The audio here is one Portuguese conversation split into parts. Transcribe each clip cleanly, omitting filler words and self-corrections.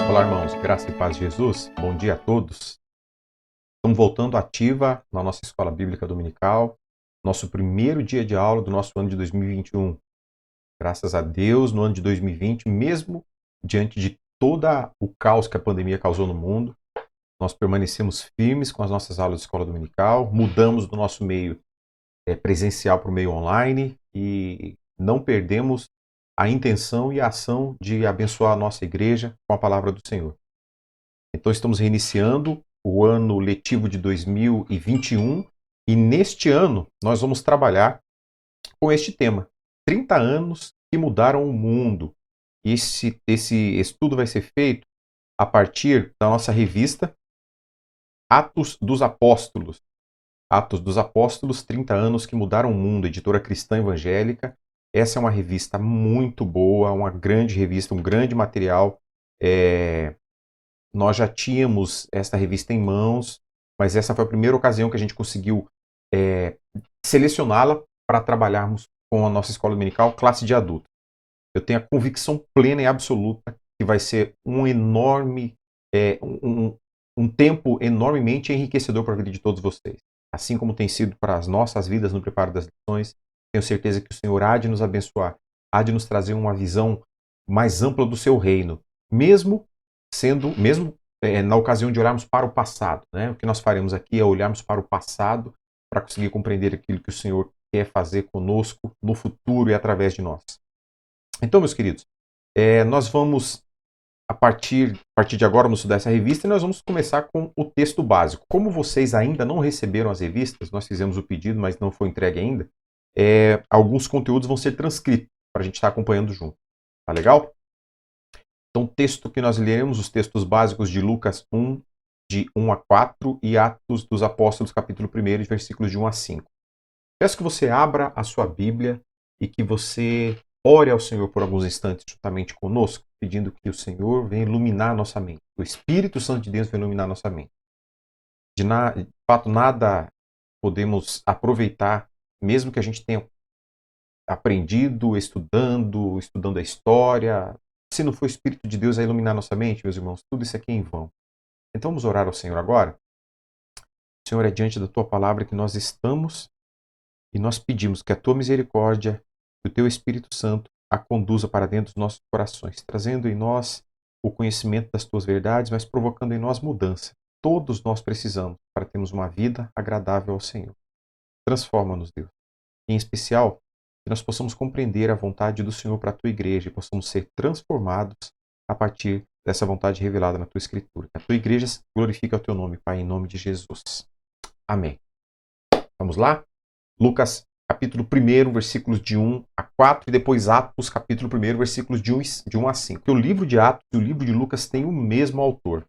Olá, irmãos, graça e paz de Jesus. Bom dia a todos. Estamos voltando ativa na nossa escola bíblica dominical, nosso primeiro dia de aula do nosso ano de 2021. Graças a Deus, no ano de 2020, mesmo diante de todo o caos que a pandemia causou no mundo, nós permanecemos firmes com as nossas aulas de escola dominical, mudamos do nosso meio presencial para o meio online e não perdemos a intenção e a ação de abençoar a nossa igreja com a palavra do Senhor. Então estamos reiniciando o ano letivo de 2021 e neste ano nós vamos trabalhar com este tema, 30 anos que mudaram o mundo. Esse estudo vai ser feito a partir da nossa revista Atos dos Apóstolos. Atos dos Apóstolos, 30 anos que mudaram o mundo, editora cristã evangélica. Essa é uma revista muito boa, uma grande revista, um grande material. Nós já tínhamos esta revista em mãos, mas essa foi a primeira ocasião que a gente conseguiu selecioná-la para trabalharmos com a nossa escola dominical, classe de adulto. Eu tenho a convicção plena e absoluta que vai ser um enorme, um tempo enormemente enriquecedor para a vida de todos vocês. Assim como tem sido para as nossas vidas no preparo das lições, tenho certeza que o Senhor há de nos abençoar, há de nos trazer uma visão mais ampla do seu reino, mesmo na ocasião de olharmos para o passado, né? O que nós faremos aqui é olharmos para o passado para conseguir compreender aquilo que o Senhor quer fazer conosco no futuro e através de nós. Então, meus queridos, nós vamos, a partir de agora, vamos estudar essa revista e nós vamos começar com o texto básico. Como vocês ainda não receberam as revistas, nós fizemos o pedido, mas não foi entregue ainda, alguns conteúdos vão ser transcritos para a gente estar acompanhando junto. Tá legal? Então, o texto que nós leremos, os textos básicos de Lucas 1, de 1 a 4 e Atos dos Apóstolos, capítulo 1, versículos de 1 a 5. Peço que você abra a sua Bíblia e que você ore ao Senhor por alguns instantes juntamente conosco, pedindo que o Senhor venha iluminar a nossa mente. O Espírito Santo de Deus venha iluminar a nossa mente. De fato, nada podemos aproveitar, mesmo que a gente tenha aprendido, estudando a história. Se não for o Espírito de Deus a iluminar nossa mente, meus irmãos, tudo isso aqui é em vão. Então vamos orar ao Senhor agora. Senhor, é diante da Tua palavra que nós estamos e nós pedimos que a Tua misericórdia, que o Teu Espírito Santo a conduza para dentro dos nossos corações, trazendo em nós o conhecimento das Tuas verdades, mas provocando em nós mudança. Todos nós precisamos para termos uma vida agradável ao Senhor. Transforma-nos, Deus. Em especial, que nós possamos compreender a vontade do Senhor para a Tua igreja e possamos ser transformados a partir dessa vontade revelada na Tua Escritura. Que a Tua igreja glorifique o Teu nome, Pai, em nome de Jesus. Amém. Vamos lá? Lucas, capítulo 1, versículos de 1 a 4 e depois Atos, capítulo 1, versículos de 1 a 5. O livro de Atos e o livro de Lucas têm o mesmo autor.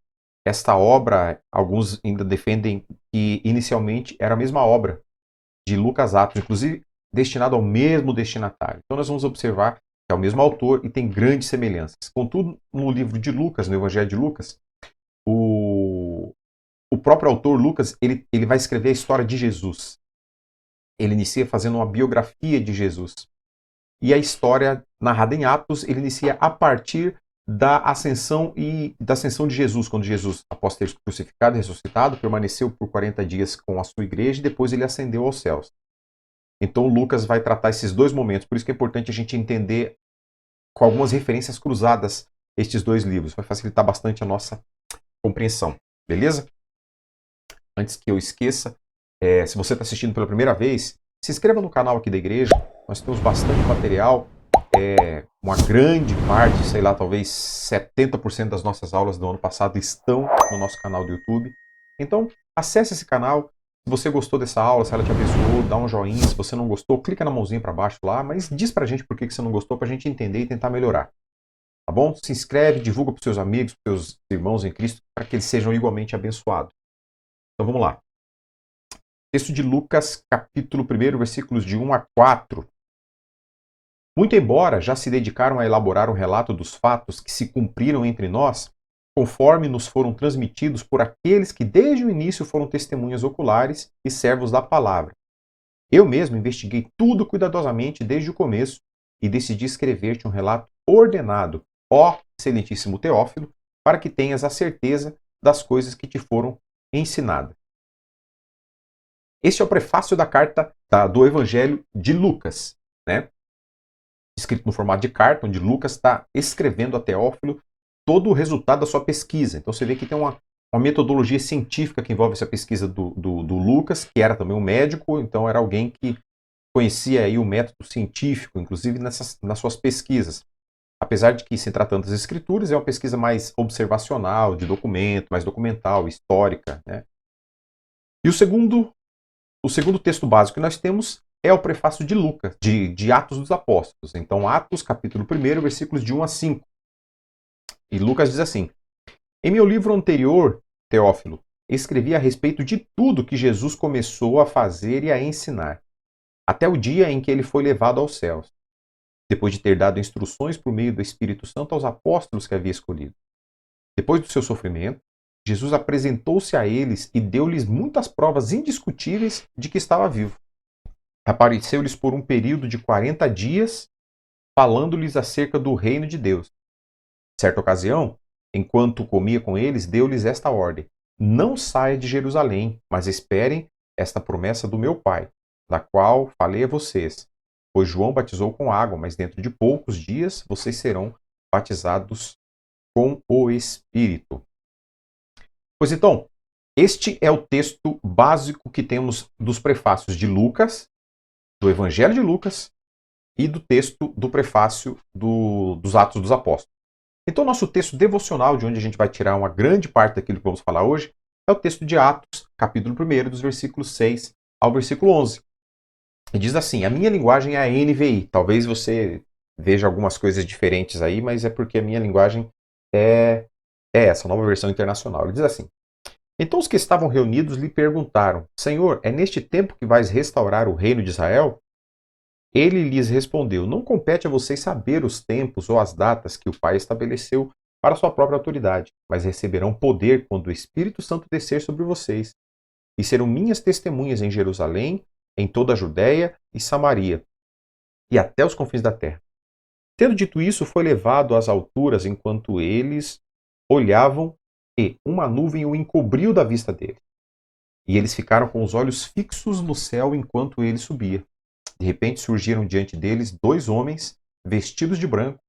Esta obra, alguns ainda defendem que inicialmente era a mesma obra de Lucas Atos, inclusive destinado ao mesmo destinatário. Então nós vamos observar que é o mesmo autor e tem grandes semelhanças. Contudo, no livro de Lucas, no Evangelho de Lucas, o próprio autor Lucas, ele vai escrever a história de Jesus. Ele inicia fazendo uma biografia de Jesus. E a história narrada em Atos, ele inicia a partir da ascensão de Jesus, quando Jesus, após ter crucificado e ressuscitado, permaneceu por 40 dias com a sua igreja e depois ele ascendeu aos céus. Então Lucas vai tratar esses dois momentos, por isso que é importante a gente entender com algumas referências cruzadas estes dois livros, vai facilitar bastante a nossa compreensão, beleza? Antes que eu esqueça, se você está assistindo pela primeira vez, se inscreva no canal aqui da igreja, nós temos bastante material, uma grande parte, sei lá, talvez 70% das nossas aulas do ano passado estão no nosso canal do YouTube. Então, acesse esse canal. Se você gostou dessa aula, se ela te abençoou, dá um joinha. Se você não gostou, clica na mãozinha para baixo lá, mas diz pra gente por que você não gostou, pra gente entender e tentar melhorar. Tá bom? Se inscreve, divulga pros seus amigos, pros seus irmãos em Cristo, para que eles sejam igualmente abençoados. Então vamos lá. Texto de Lucas, capítulo 1, versículos de 1 a 4. Muito embora já se dedicaram a elaborar um relato dos fatos que se cumpriram entre nós, conforme nos foram transmitidos por aqueles que desde o início foram testemunhas oculares e servos da palavra. Eu mesmo investiguei tudo cuidadosamente desde o começo e decidi escrever-te um relato ordenado, ó excelentíssimo Teófilo, para que tenhas a certeza das coisas que te foram ensinadas. Este é o prefácio da carta do Evangelho de Lucas, né? Escrito no formato de carta, onde Lucas está escrevendo a Teófilo todo o resultado da sua pesquisa. Então você vê que tem uma metodologia científica que envolve essa pesquisa do Lucas, que era também um médico, então era alguém que conhecia aí o método científico, inclusive nas suas pesquisas. Apesar de que, se tratando das escrituras, é uma pesquisa mais observacional, de documento, mais documental, histórica, né? E o segundo texto básico que nós temos é o prefácio de Lucas, de Atos dos Apóstolos. Então, Atos, capítulo 1, versículos de 1 a 5. E Lucas diz assim: Em meu livro anterior, Teófilo, escrevi a respeito de tudo que Jesus começou a fazer e a ensinar, até o dia em que ele foi levado aos céus, depois de ter dado instruções por meio do Espírito Santo aos apóstolos que havia escolhido. Depois do seu sofrimento, Jesus apresentou-se a eles e deu-lhes muitas provas indiscutíveis de que estava vivo. Apareceu-lhes por um período de 40 dias, falando-lhes acerca do reino de Deus. Certa ocasião, enquanto comia com eles, deu-lhes esta ordem: Não saia de Jerusalém, mas esperem esta promessa do meu Pai, da qual falei a vocês. Pois João batizou com água, mas dentro de poucos dias vocês serão batizados com o Espírito. Pois então, este é o texto básico que temos dos prefácios de Lucas, do Evangelho de Lucas e do texto do prefácio dos Atos dos Apóstolos. Então, nosso texto devocional, de onde a gente vai tirar uma grande parte daquilo que vamos falar hoje, é o texto de Atos, capítulo 1, dos versículos 6 ao versículo 11. E diz assim: a minha linguagem é a NVI. Talvez você veja algumas coisas diferentes aí, mas é porque a minha linguagem é essa, nova versão internacional. Ele diz assim: Então os que estavam reunidos lhe perguntaram: Senhor, é neste tempo que vais restaurar o reino de Israel? Ele lhes respondeu: Não compete a vocês saber os tempos ou as datas que o Pai estabeleceu para sua própria autoridade, mas receberão poder quando o Espírito Santo descer sobre vocês, e serão minhas testemunhas em Jerusalém, em toda a Judéia e Samaria, e até os confins da terra. Tendo dito isso, foi levado às alturas enquanto eles olhavam, e uma nuvem o encobriu da vista dele. E eles ficaram com os olhos fixos no céu enquanto ele subia. De repente surgiram diante deles 2 homens, vestidos de branco,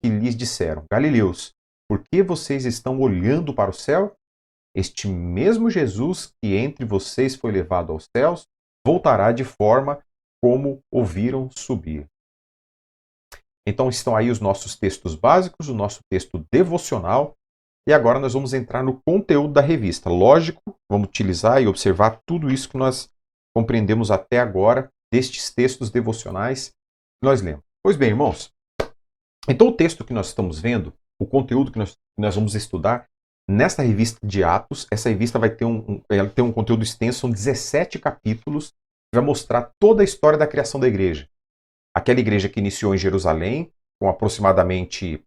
e lhes disseram: Galileus, por que vocês estão olhando para o céu? Este mesmo Jesus que entre vocês foi levado aos céus, voltará de forma como o viram subir. Então estão aí os nossos textos básicos, o nosso texto devocional, e agora nós vamos entrar no conteúdo da revista. Lógico, vamos utilizar e observar tudo isso que nós compreendemos até agora destes textos devocionais que nós lemos. Pois bem, irmãos, então o texto que nós estamos vendo, o conteúdo que nós vamos estudar nesta revista de Atos, essa revista vai ter ela tem um conteúdo extenso, são 17 capítulos, que vai mostrar toda a história da criação da igreja. Aquela igreja que iniciou em Jerusalém, com aproximadamente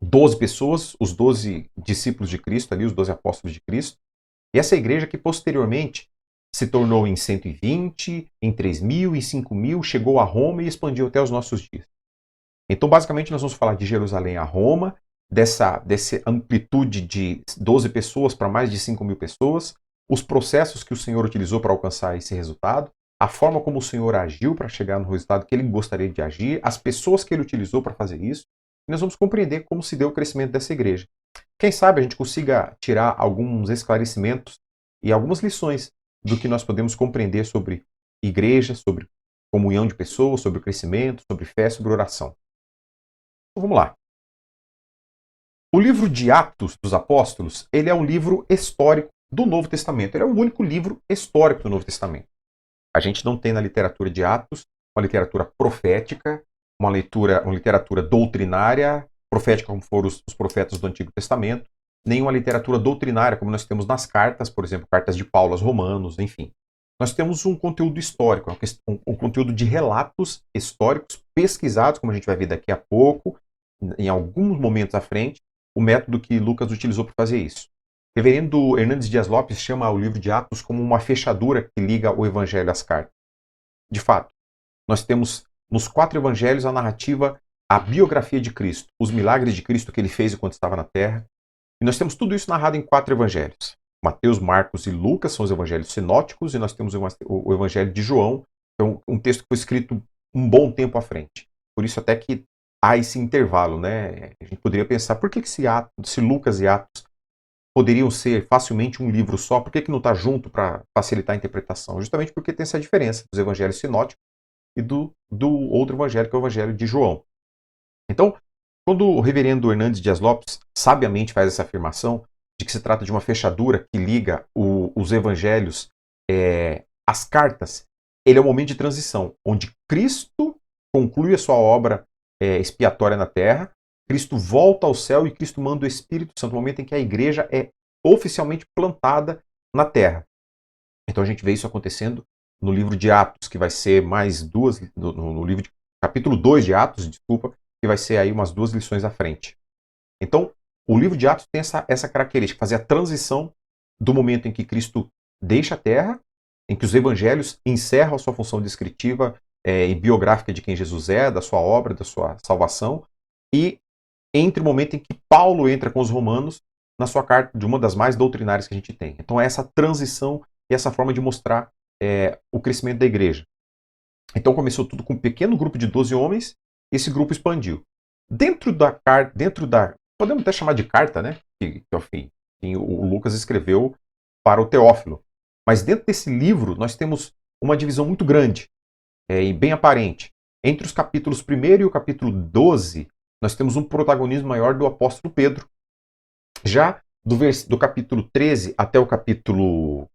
12 pessoas, os 12 discípulos de Cristo ali, os 12 apóstolos de Cristo, e essa igreja que posteriormente se tornou em 120, em 3.000, em 5.000, chegou a Roma e expandiu até os nossos dias. Então, basicamente, nós vamos falar de Jerusalém a Roma, dessa amplitude de 12 pessoas para mais de 5.000 pessoas, os processos que o Senhor utilizou para alcançar esse resultado, a forma como o Senhor agiu para chegar no resultado que ele gostaria de agir, as pessoas que ele utilizou para fazer isso, e nós vamos compreender como se deu o crescimento dessa igreja. Quem sabe a gente consiga tirar alguns esclarecimentos e algumas lições do que nós podemos compreender sobre igreja, sobre comunhão de pessoas, sobre o crescimento, sobre fé, sobre oração. Então vamos lá. O livro de Atos dos Apóstolos, ele é um livro histórico do Novo Testamento. Ele é o único livro histórico do Novo Testamento. A gente não tem na literatura de Atos uma literatura profética, uma literatura doutrinária, profética como foram os profetas do Antigo Testamento, nem uma literatura doutrinária como nós temos nas cartas, por exemplo, cartas de Paulo aos Romanos, enfim. Nós temos um conteúdo histórico, um conteúdo de relatos históricos pesquisados, como a gente vai ver daqui a pouco, em alguns momentos à frente, o método que Lucas utilizou para fazer isso. O reverendo Hernandes Dias Lopes chama o livro de Atos como uma fechadura que liga o Evangelho às cartas. De fato, nós temos nos 4 Evangelhos a narrativa, a biografia de Cristo, os milagres de Cristo que ele fez enquanto estava na Terra, E nós temos tudo isso narrado em 4 evangelhos. Mateus, Marcos e Lucas são os evangelhos sinóticos, e nós temos o evangelho de João, que é um texto que foi escrito um bom tempo à frente. Por isso até que há esse intervalo, né? A gente poderia pensar, por que se Lucas e Atos poderiam ser facilmente um livro só, por que não está junto para facilitar a interpretação? Justamente porque tem essa diferença dos evangelhos sinóticos e do outro evangelho, que é o evangelho de João. Então, quando o reverendo Hernandes Dias Lopes sabiamente faz essa afirmação de que se trata de uma fechadura que liga os evangelhos às cartas, ele é um momento de transição, onde Cristo conclui a sua obra expiatória na terra, Cristo volta ao céu e Cristo manda o Espírito Santo, no momento em que a igreja é oficialmente plantada na terra. Então a gente vê isso acontecendo no livro de Atos, que vai ser mais duas, no livro de capítulo 2 de Atos, desculpa, que vai ser aí umas 2 lições à frente. Então, o livro de Atos tem essa característica, fazer a transição do momento em que Cristo deixa a terra, em que os evangelhos encerram a sua função descritiva e biográfica de quem Jesus é, da sua obra, da sua salvação, e entre o momento em que Paulo entra com os romanos na sua carta, de uma das mais doutrinárias que a gente tem. Então, é essa transição e essa forma de mostrar o crescimento da igreja. Então, começou tudo com um pequeno grupo de 12 homens, e esse grupo expandiu. Dentro da podemos até chamar de carta, né? Que é o fim. O Lucas escreveu para o Teófilo. Mas dentro desse livro, nós temos uma divisão muito grande e bem aparente. Entre os capítulos 1 e o capítulo 12, nós temos um protagonismo maior do apóstolo Pedro. Já do capítulo 13 até o capítulo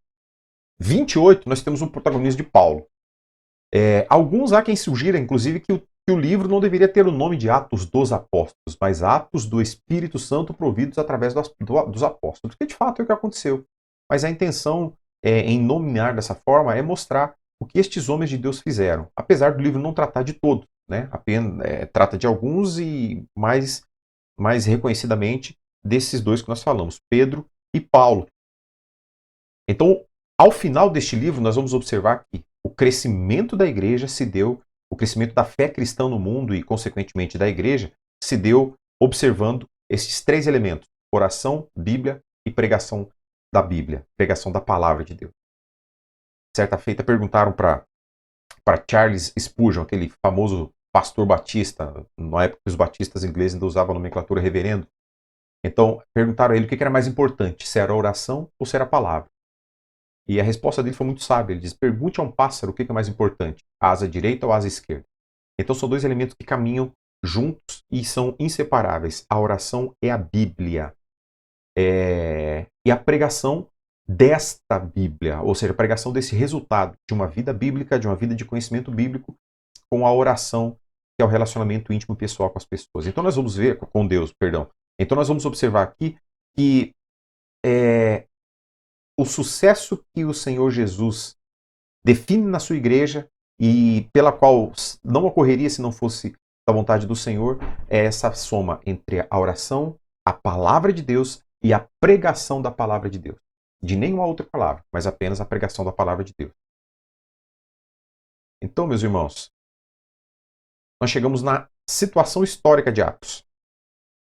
28, nós temos um protagonismo de Paulo. Alguns há quem sugira, inclusive, que o livro não deveria ter o nome de Atos dos Apóstolos, mas Atos do Espírito Santo providos através dos apóstolos, que de fato é o que aconteceu. Mas a intenção em nominar dessa forma é mostrar o que estes homens de Deus fizeram, apesar do livro não tratar de todos, né? Apenas trata de alguns e mais reconhecidamente desses 2 que nós falamos, Pedro e Paulo. Então, ao final deste livro, nós vamos observar que o crescimento da igreja se deu, o crescimento da fé cristã no mundo e, consequentemente, da igreja, se deu observando esses 3 elementos: oração, Bíblia e pregação da Bíblia, pregação da palavra de Deus. Certa feita perguntaram para Charles Spurgeon, aquele famoso pastor batista, na época que os batistas ingleses ainda usavam a nomenclatura reverendo. Então, perguntaram a ele o que era mais importante, se era a oração ou se era a palavra. E a resposta dele foi muito sábia. Ele diz: pergunte a um pássaro o que é mais importante, a asa direita ou a asa esquerda. Então são 2 elementos que caminham juntos e são inseparáveis. A oração é a Bíblia. E a pregação desta Bíblia, ou seja, a pregação desse resultado de uma vida bíblica, de uma vida de conhecimento bíblico, com a oração, que é o relacionamento íntimo pessoal com as pessoas. Então nós vamos ver, com Deus, perdão. Então nós vamos observar aqui que o sucesso que o Senhor Jesus define na sua igreja e pela qual não ocorreria se não fosse da vontade do Senhor, é essa soma entre a oração, a palavra de Deus e a pregação da palavra de Deus. De nenhuma outra palavra, mas apenas a pregação da palavra de Deus. Então, meus irmãos, nós chegamos na situação histórica de Atos.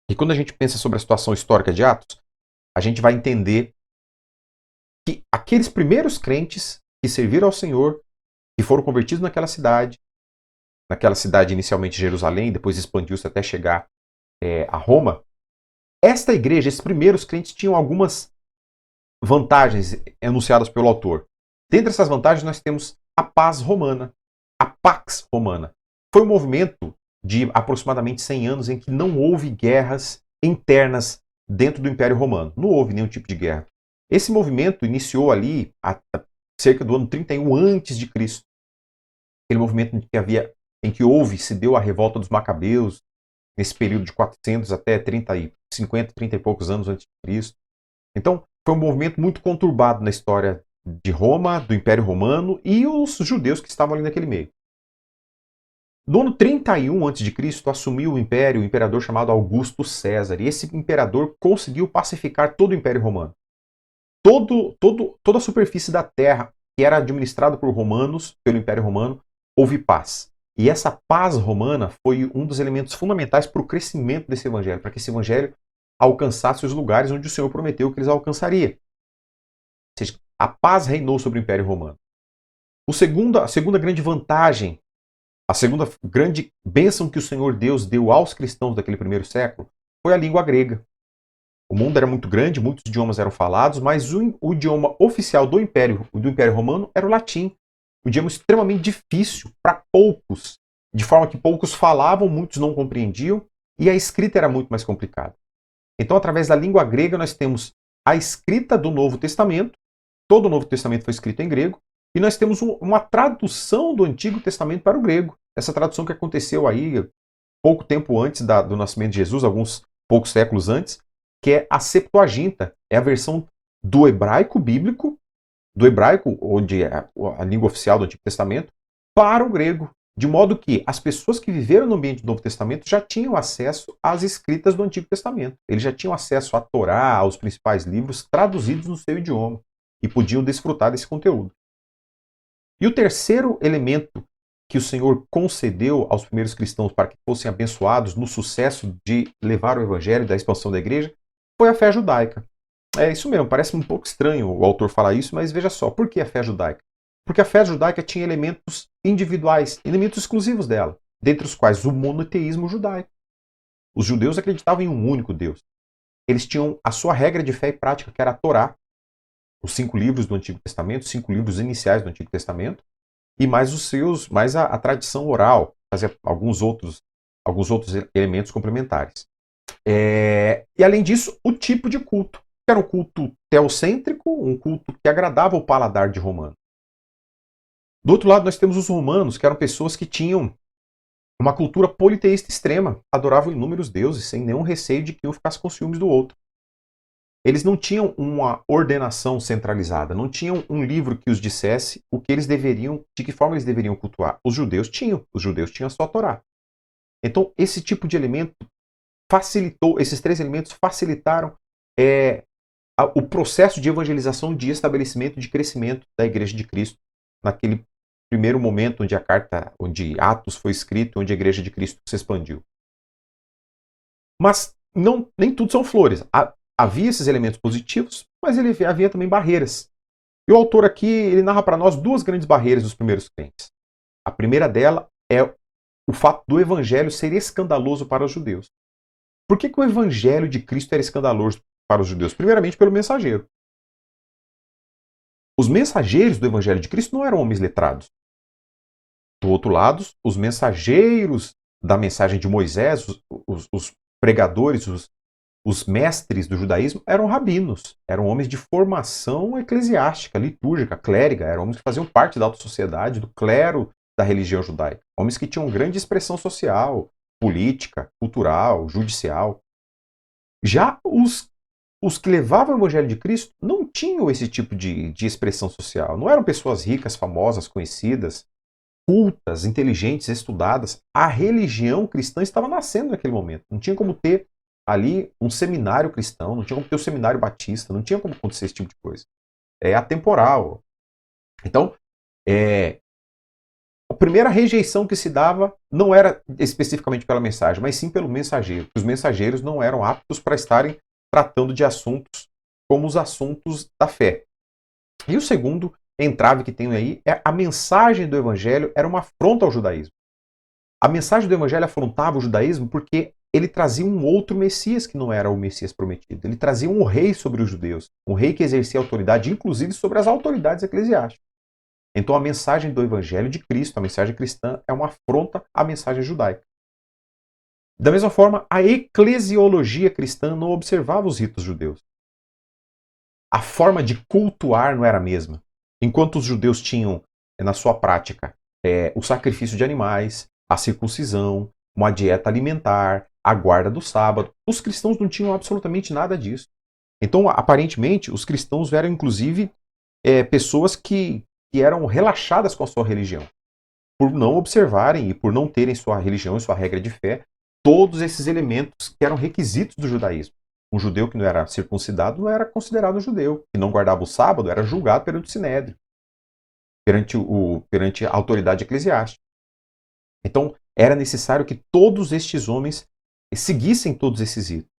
E quando a gente pensa sobre a situação histórica de Atos, a gente vai entender que aqueles primeiros crentes que serviram ao Senhor, que foram convertidos naquela cidade inicialmente Jerusalém, depois expandiu-se até chegar a Roma, esta igreja, esses primeiros crentes tinham algumas vantagens enunciadas pelo autor. Dentre essas vantagens nós temos a paz romana, a Pax Romana. Foi um movimento de aproximadamente 100 anos em que não houve guerras internas dentro do Império Romano. Não houve nenhum tipo de guerra. Esse movimento iniciou ali cerca do ano 31 antes de Cristo. Aquele movimento em que se deu a revolta dos Macabeus, nesse período de 400 até 50, 30 e poucos anos antes de Cristo. Então, foi um movimento muito conturbado na história de Roma, do Império Romano e os judeus que estavam ali naquele meio. No ano 31 a.C., assumiu o império um imperador chamado Augusto César, e esse imperador conseguiu pacificar todo o Império Romano. Toda a superfície da terra, que era administrada por romanos, pelo Império Romano, houve paz. E essa paz romana foi um dos elementos fundamentais para o crescimento desse evangelho, para que esse evangelho alcançassem os lugares onde o Senhor prometeu que eles alcançariam. Ou seja, a paz reinou sobre o Império Romano. A segunda grande vantagem, a segunda grande bênção que o Senhor Deus deu aos cristãos daquele primeiro século foi a língua grega. O mundo era muito grande, muitos idiomas eram falados, mas o idioma oficial do Império Romano era o latim. Um idioma extremamente difícil para poucos, de forma que poucos falavam, muitos não compreendiam, e a escrita era muito mais complicada. Então, através da língua grega, nós temos a escrita do Novo Testamento, todo o Novo Testamento foi escrito em grego, e nós temos uma tradução do Antigo Testamento para o grego. Essa tradução que aconteceu aí pouco tempo antes do nascimento de Jesus, alguns poucos séculos antes, que é a Septuaginta, é a versão do hebraico bíblico, do hebraico, onde é a língua oficial do Antigo Testamento, para o grego. De modo que as pessoas que viveram no ambiente do Novo Testamento já tinham acesso às escritas do Antigo Testamento. Eles já tinham acesso à Torá, aos principais livros traduzidos no seu idioma e podiam desfrutar desse conteúdo. E o terceiro elemento que o Senhor concedeu aos primeiros cristãos para que fossem abençoados no sucesso de levar o evangelho e da expansão da igreja foi a fé judaica. É isso mesmo, parece um pouco estranho o autor falar isso, mas veja só, por que a fé judaica? Porque a fé judaica tinha elementos individuais, elementos exclusivos dela, dentre os quais o monoteísmo judaico. Os judeus acreditavam em um único Deus. Eles tinham a sua regra de fé e prática, que era a Torá, os 5 livros do Antigo Testamento, 5 livros iniciais do Antigo Testamento, e mais a tradição oral, fazia alguns outros elementos complementares. E além disso, o tipo de culto, que era um culto teocêntrico, um culto que agradava o paladar de romano. Do outro lado, nós temos os romanos, que eram pessoas que tinham uma cultura politeísta extrema, adoravam inúmeros deuses, sem nenhum receio de que um ficasse com ciúmes do outro. Eles não tinham uma ordenação centralizada, não tinham um livro que os dissesse o que eles deveriam, de que forma eles deveriam cultuar. Os judeus tinham a sua Torá. Então, esse tipo de elemento facilitou, esses 3 elementos facilitaram o processo de evangelização, de estabelecimento, de crescimento da Igreja de Cristo, naquele primeiro momento onde Atos foi escrito, onde a Igreja de Cristo se expandiu. Mas nem tudo são flores. Havia esses elementos positivos, mas havia também barreiras. E o autor aqui ele narra para nós 2 grandes barreiras dos primeiros crentes. A primeira dela é o fato do evangelho ser escandaloso para os judeus. Por que o evangelho de Cristo era escandaloso para os judeus? Primeiramente, pelo mensageiro. Os mensageiros do evangelho de Cristo não eram homens letrados. Do outro lado, os mensageiros da mensagem de Moisés, os pregadores, os mestres do judaísmo eram rabinos, eram homens de formação eclesiástica, litúrgica, clériga, eram homens que faziam parte da alta sociedade, do clero da religião judaica, homens que tinham grande expressão social, política, cultural, judicial. Já os que levavam o evangelho de Cristo não tinham esse tipo de expressão social, não eram pessoas ricas, famosas, conhecidas, cultas, inteligentes, estudadas. A religião cristã estava nascendo naquele momento, não tinha como ter ali um seminário cristão, não tinha como ter um seminário batista, não tinha como acontecer esse tipo de coisa. É atemporal. Então, a primeira rejeição que se dava não era especificamente pela mensagem, mas sim pelo mensageiro. Os mensageiros não eram aptos para estarem tratando de assuntos como os assuntos da fé. E o segundo entrave que tem aí é a mensagem do evangelho era uma afronta ao judaísmo. A mensagem do evangelho afrontava o judaísmo porque ele trazia um outro Messias que não era o Messias prometido. Ele trazia um rei sobre os judeus, um rei que exercia autoridade, inclusive sobre as autoridades eclesiásticas. Então a mensagem do Evangelho de Cristo, a mensagem cristã, é uma afronta à mensagem judaica. Da mesma forma, a eclesiologia cristã não observava os ritos judeus. A forma de cultuar não era a mesma. Enquanto os judeus tinham, na sua prática, o sacrifício de animais, a circuncisão, uma dieta alimentar, a guarda do sábado, os cristãos não tinham absolutamente nada disso. Então, aparentemente, os cristãos eram, inclusive, pessoas que eram relaxadas com a sua religião, por não observarem e por não terem sua religião e sua regra de fé, todos esses elementos que eram requisitos do judaísmo. Um judeu que não era circuncidado não era considerado um judeu, que não guardava o sábado era julgado perante o sinédrio, perante a autoridade eclesiástica. Então, era necessário que todos estes homens seguissem todos esses ritos.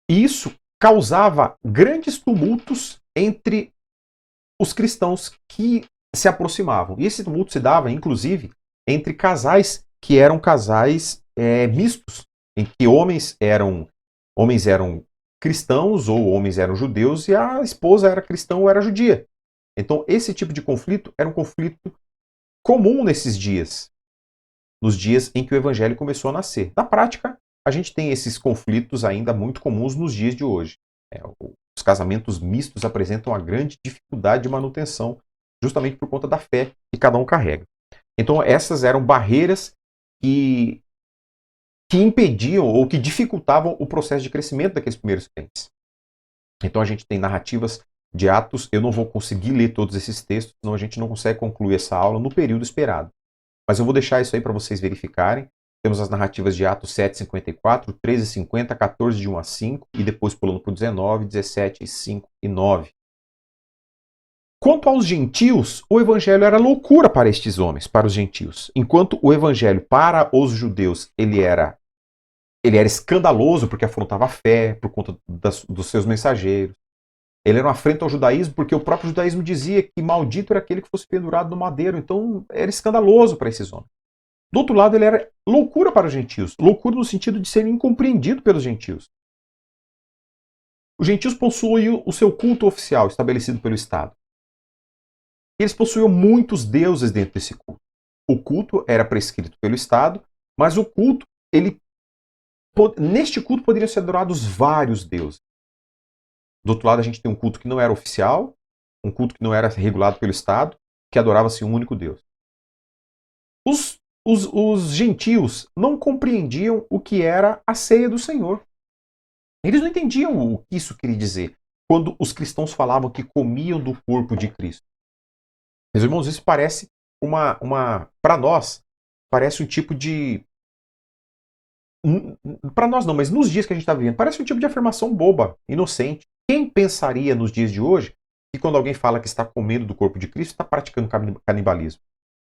E isso causava grandes tumultos entre os cristãos que se aproximavam. E esse tumulto se dava, inclusive, entre casais que eram casais mistos, em que homens eram cristãos ou homens eram judeus e a esposa era cristã ou era judia. Então, esse tipo de conflito era um conflito comum nesses dias, nos dias em que o evangelho começou a nascer. Na prática, a gente tem esses conflitos ainda muito comuns nos dias de hoje. Os casamentos mistos apresentam uma grande dificuldade de manutenção, justamente por conta da fé que cada um carrega. Então, essas eram barreiras que impediam ou que dificultavam o processo de crescimento daqueles primeiros crentes. Então, a gente tem narrativas de Atos. Eu não vou conseguir ler todos esses textos, senão a gente não consegue concluir essa aula no período esperado. Mas eu vou deixar isso aí para vocês verificarem. Temos as narrativas de Atos 7:54, 13:50, 14 de 1 a 5 e depois pulando para o 19, 17, 5 e 9. Quanto aos gentios, o evangelho era loucura para estes homens, para os gentios. Enquanto o evangelho para os judeus ele era escandaloso porque afrontava a fé por conta dos seus mensageiros. Ele era uma afrenta ao judaísmo porque o próprio judaísmo dizia que maldito era aquele que fosse pendurado no madeiro. Então era escandaloso para esses homens. Do outro lado, ele era loucura para os gentios. Loucura no sentido de ser incompreendido pelos gentios. Os gentios possuíam o seu culto oficial estabelecido pelo Estado. Eles possuíam muitos deuses dentro desse culto. O culto era prescrito pelo Estado, mas o culto, neste culto poderiam ser adorados vários deuses. Do outro lado, a gente tem um culto que não era oficial, um culto que não era regulado pelo Estado, que adorava-se um único Deus. Os gentios não compreendiam o que era a ceia do Senhor. Eles não entendiam o que isso queria dizer quando os cristãos falavam que comiam do corpo de Cristo. Meus irmãos, isso parece para nós, parece um tipo de... Para nós não, mas nos dias que a gente está vivendo, parece um tipo de afirmação boba, inocente. Quem pensaria nos dias de hoje que quando alguém fala que está comendo do corpo de Cristo, está praticando canibalismo?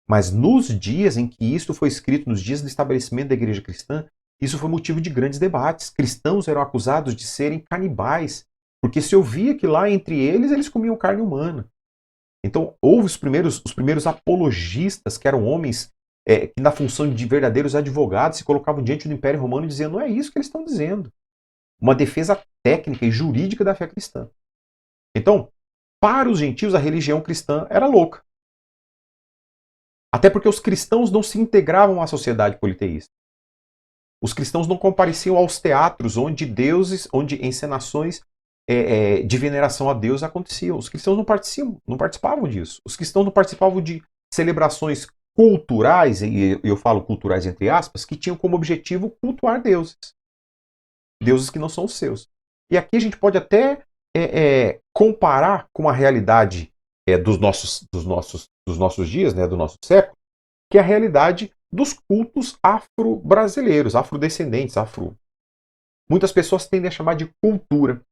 Mas nos dias em que isso foi escrito, nos dias do estabelecimento da igreja cristã, isso foi motivo de grandes debates. Cristãos eram acusados de serem canibais, porque se ouvia que lá entre eles comiam carne humana. Então houve os primeiros apologistas, que eram homens que na função de verdadeiros advogados se colocavam diante do Império Romano e diziam: não é isso que eles estão dizendo. Uma defesa técnica e jurídica da fé cristã. Então, para os gentios, a religião cristã era louca. Até porque os cristãos não se integravam à sociedade politeísta. Os cristãos não compareciam aos teatros onde encenações de veneração a Deus aconteciam. Os cristãos não participavam disso. Os cristãos não participavam de celebrações culturais, e eu falo culturais entre aspas, que tinham como objetivo cultuar deuses. Deuses que não são os seus. E aqui a gente pode até comparar com a realidade dos nossos dias, né, do nosso século, que é a realidade dos cultos afro-brasileiros, afrodescendentes, Muitas pessoas tendem a chamar de cultura.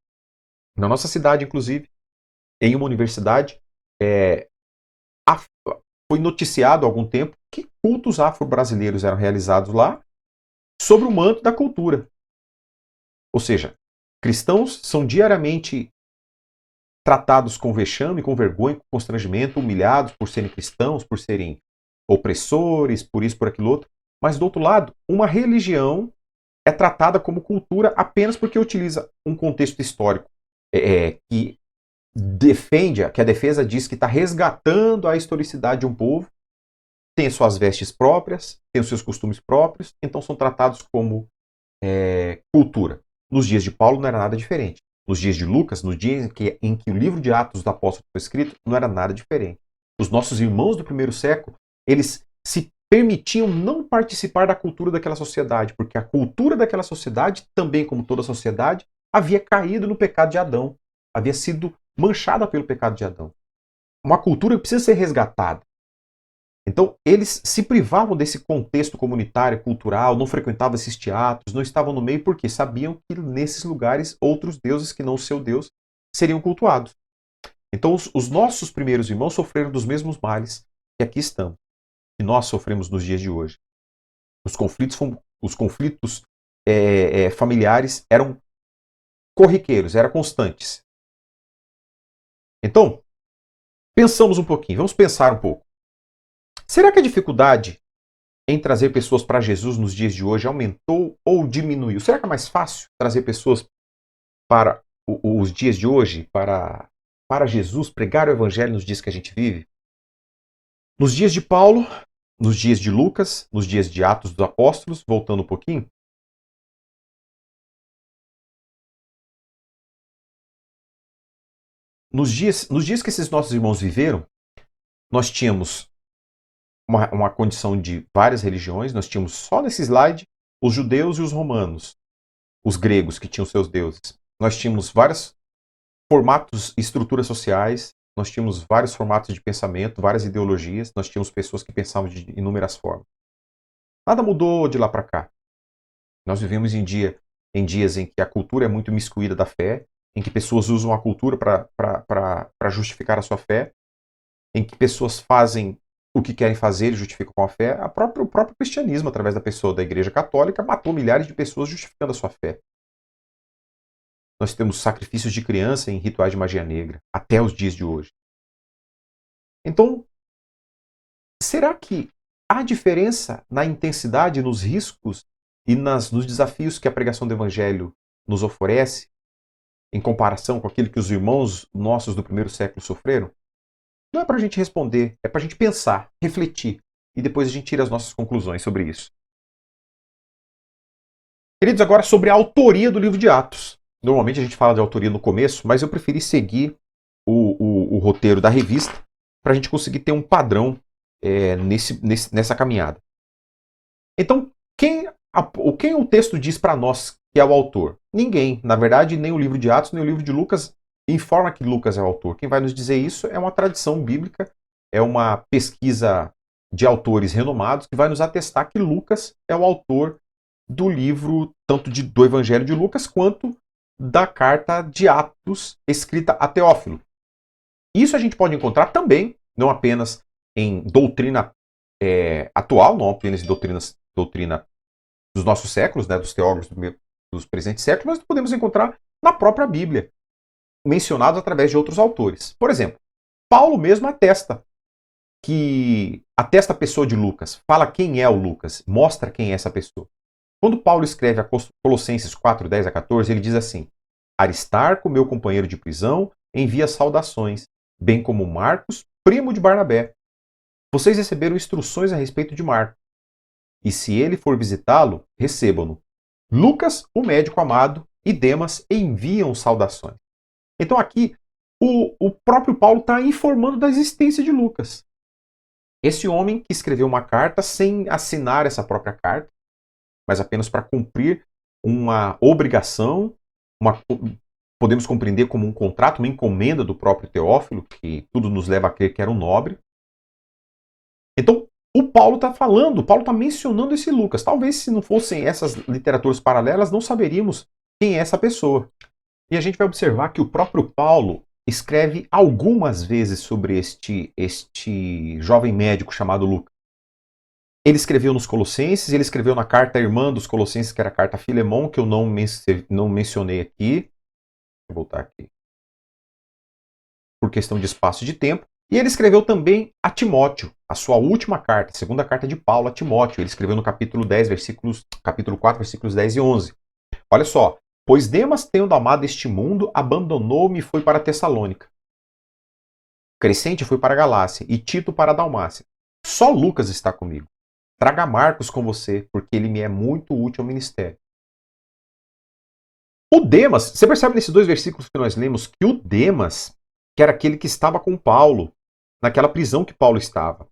Na nossa cidade, inclusive, em uma universidade, foi noticiado há algum tempo que cultos afro-brasileiros eram realizados lá sobre o manto da cultura. Ou seja, cristãos são diariamente tratados com vexame, com vergonha, com constrangimento, humilhados por serem cristãos, por serem opressores, por isso, por aquilo outro. Mas, do outro lado, uma religião é tratada como cultura apenas porque utiliza um contexto histórico que que a defesa diz que está resgatando a historicidade de um povo, tem suas vestes próprias, tem os seus costumes próprios, então são tratados como cultura. Nos dias de Paulo não era nada diferente. Nos dias de Lucas, nos dias em que o livro de Atos dos Apóstolos foi escrito, não era nada diferente. Os nossos irmãos do primeiro século, eles se permitiam não participar da cultura daquela sociedade, porque a cultura daquela sociedade, também como toda a sociedade, havia caído no pecado de Adão, havia sido manchada pelo pecado de Adão. Uma cultura que precisa ser resgatada. Então, eles se privavam desse contexto comunitário, cultural, não frequentavam esses teatros, não estavam no meio porque sabiam que nesses lugares outros deuses que não o seu Deus seriam cultuados. Então, os nossos primeiros irmãos sofreram dos mesmos males que aqui estamos, que nós sofremos nos dias de hoje. Os conflitos familiares eram corriqueiros, eram constantes. Então, pensamos um pouquinho, vamos pensar um pouco. Será que a dificuldade em trazer pessoas para Jesus nos dias de hoje aumentou ou diminuiu? Será que é mais fácil trazer pessoas para os dias de hoje, para Jesus, pregar o evangelho nos dias que a gente vive? Nos dias de Paulo, nos dias de Lucas, nos dias de Atos dos Apóstolos, voltando um pouquinho, nos dias que esses nossos irmãos viveram, nós tínhamos uma condição de várias religiões, nós tínhamos só nesse slide os judeus e os romanos, os gregos que tinham seus deuses. Nós tínhamos vários formatos e estruturas sociais, nós tínhamos vários formatos de pensamento, várias ideologias, nós tínhamos pessoas que pensavam de inúmeras formas. Nada mudou de lá para cá. Nós vivemos em dias em que a cultura é muito imiscuída da fé, em que pessoas usam a cultura para justificar a sua fé, em que pessoas fazem o que querem fazer e justificam com a fé. O próprio cristianismo, através da pessoa da Igreja Católica, matou milhares de pessoas justificando a sua fé. Nós temos sacrifícios de criança em rituais de magia negra, até os dias de hoje. Então, será que há diferença na intensidade, nos riscos e nos desafios que a pregação do Evangelho nos oferece, em comparação com aquilo que os irmãos nossos do primeiro século sofreram? Não é para a gente responder, é para a gente pensar, refletir, e depois a gente tira as nossas conclusões sobre isso. Queridos, agora sobre a autoria do livro de Atos. Normalmente a gente fala de autoria no começo, mas eu preferi seguir o roteiro da revista para a gente conseguir ter um padrão nessa caminhada. Então, quem o texto diz para nós que é o autor? Ninguém. Na verdade, nem o livro de Atos, nem o livro de Lucas informa que Lucas é o autor. Quem vai nos dizer isso é uma tradição bíblica, é uma pesquisa de autores renomados que vai nos atestar que Lucas é o autor do livro, tanto do Evangelho de Lucas, quanto da carta de Atos escrita a Teófilo. Isso a gente pode encontrar também, não apenas em doutrina atual, não apenas em doutrina dos nossos séculos, né, dos teólogos dos presentes séculos, mas podemos encontrar na própria Bíblia, mencionados através de outros autores. Por exemplo, Paulo mesmo atesta a pessoa de Lucas, fala quem é o Lucas, mostra quem é essa pessoa. Quando Paulo escreve a Colossenses 4, 10 a 14, ele diz assim: Aristarco, meu companheiro de prisão, envia saudações, bem como Marcos, primo de Barnabé. Vocês receberam instruções a respeito de Marcos, e se ele for visitá-lo, recebam-no. Lucas, o médico amado, e Demas enviam saudações. Então aqui, o próprio Paulo está informando da existência de Lucas. Esse homem que escreveu uma carta sem assinar essa própria carta, mas apenas para cumprir uma obrigação, podemos compreender como um contrato, uma encomenda do próprio Teófilo, que tudo nos leva a crer que era um nobre. Então, o Paulo está falando, o Paulo está mencionando esse Lucas. Talvez se não fossem essas literaturas paralelas, não saberíamos quem é essa pessoa. E a gente vai observar que o próprio Paulo escreve algumas vezes sobre este jovem médico chamado Lucas. Ele escreveu nos Colossenses, ele escreveu na carta irmã dos Colossenses, que era a carta a Filemon, que eu não mencionei aqui. Vou voltar aqui. Por questão de espaço e de tempo. E ele escreveu também a Timóteo, a sua última carta, a segunda carta de Paulo a Timóteo. Ele escreveu no capítulo 4, versículos 10 e 11. Olha só. Pois Demas, tendo amado este mundo, abandonou-me e foi para Tessalônica. Crescente foi para a Galácia e Tito para a Dalmácia. Só Lucas está comigo. Traga Marcos com você, porque ele me é muito útil ao ministério. O Demas, você percebe nesses dois versículos que nós lemos que o Demas, que era aquele que estava com Paulo, naquela prisão que Paulo estava,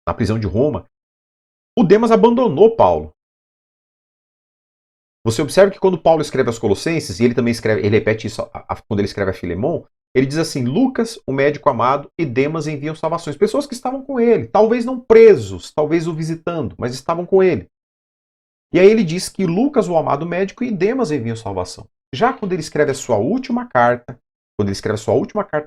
na prisão de Roma, o Demas abandonou Paulo. Você observa que quando Paulo escreve aos Colossenses, e ele também escreve, ele repete isso quando ele escreve a Filemon, ele diz assim: Lucas, o médico amado, e Demas enviam salvações. Pessoas que estavam com ele, talvez não presos, talvez o visitando, mas estavam com ele. E aí ele diz que Lucas, o amado médico, e Demas enviam salvação. Já quando ele escreve a sua última carta,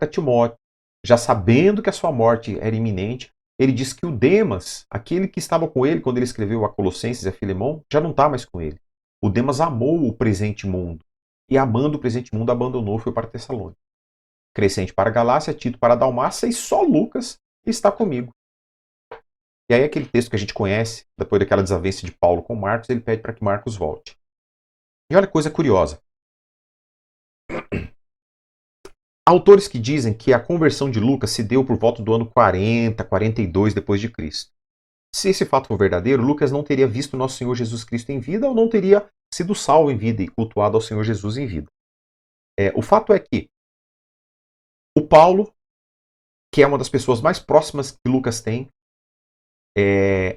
a Timóteo, já sabendo que a sua morte era iminente, ele diz que o Demas, aquele que estava com ele quando ele escreveu a Colossenses e a Filemon, já não está mais com ele. O Demas amou o presente mundo e amando o presente mundo abandonou e foi para Tessalônica. Crescente para a Galácia, Tito para a Dalmácia e só Lucas está comigo. E aí aquele texto que a gente conhece, depois daquela desavença de Paulo com Marcos, ele pede para que Marcos volte. E olha que coisa curiosa. Autores que dizem que a conversão de Lucas se deu por volta do ano 40, 42 depois de Cristo. Se esse fato for verdadeiro, Lucas não teria visto nosso Senhor Jesus Cristo em vida ou não teria sido salvo em vida e cultuado ao Senhor Jesus em vida. O fato é que o Paulo, que é uma das pessoas mais próximas que Lucas tem,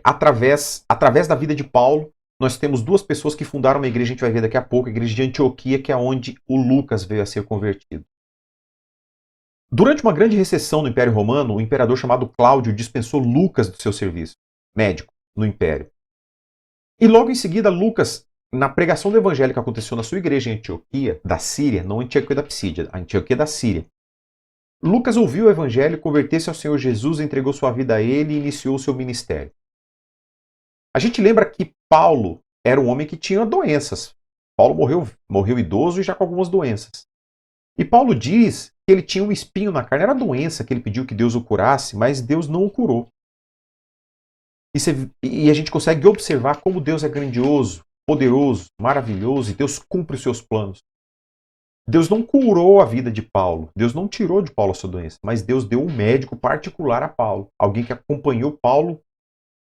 através da vida de Paulo, nós temos duas pessoas que fundaram uma igreja, a gente vai ver daqui a pouco, a igreja de Antioquia, que é onde o Lucas veio a ser convertido. Durante uma grande recessão no Império Romano, o imperador chamado Cláudio dispensou Lucas do seu serviço médico no Império. E logo em seguida, Lucas, na pregação do evangelho que aconteceu na sua igreja em Antioquia, da Síria, não Antioquia da Psídia, a Antioquia da Síria, Lucas ouviu o evangelho, converteu-se ao Senhor Jesus, entregou sua vida a ele e iniciou o seu ministério. A gente lembra que Paulo era um homem que tinha doenças. Paulo morreu idoso e já com algumas doenças. E Paulo diz que ele tinha um espinho na carne, era a doença que ele pediu que Deus o curasse, mas Deus não o curou. E a gente consegue observar como Deus é grandioso, poderoso, maravilhoso, e Deus cumpre os seus planos. Deus não curou a vida de Paulo, Deus não tirou de Paulo a sua doença, mas Deus deu um médico particular a Paulo, alguém que acompanhou Paulo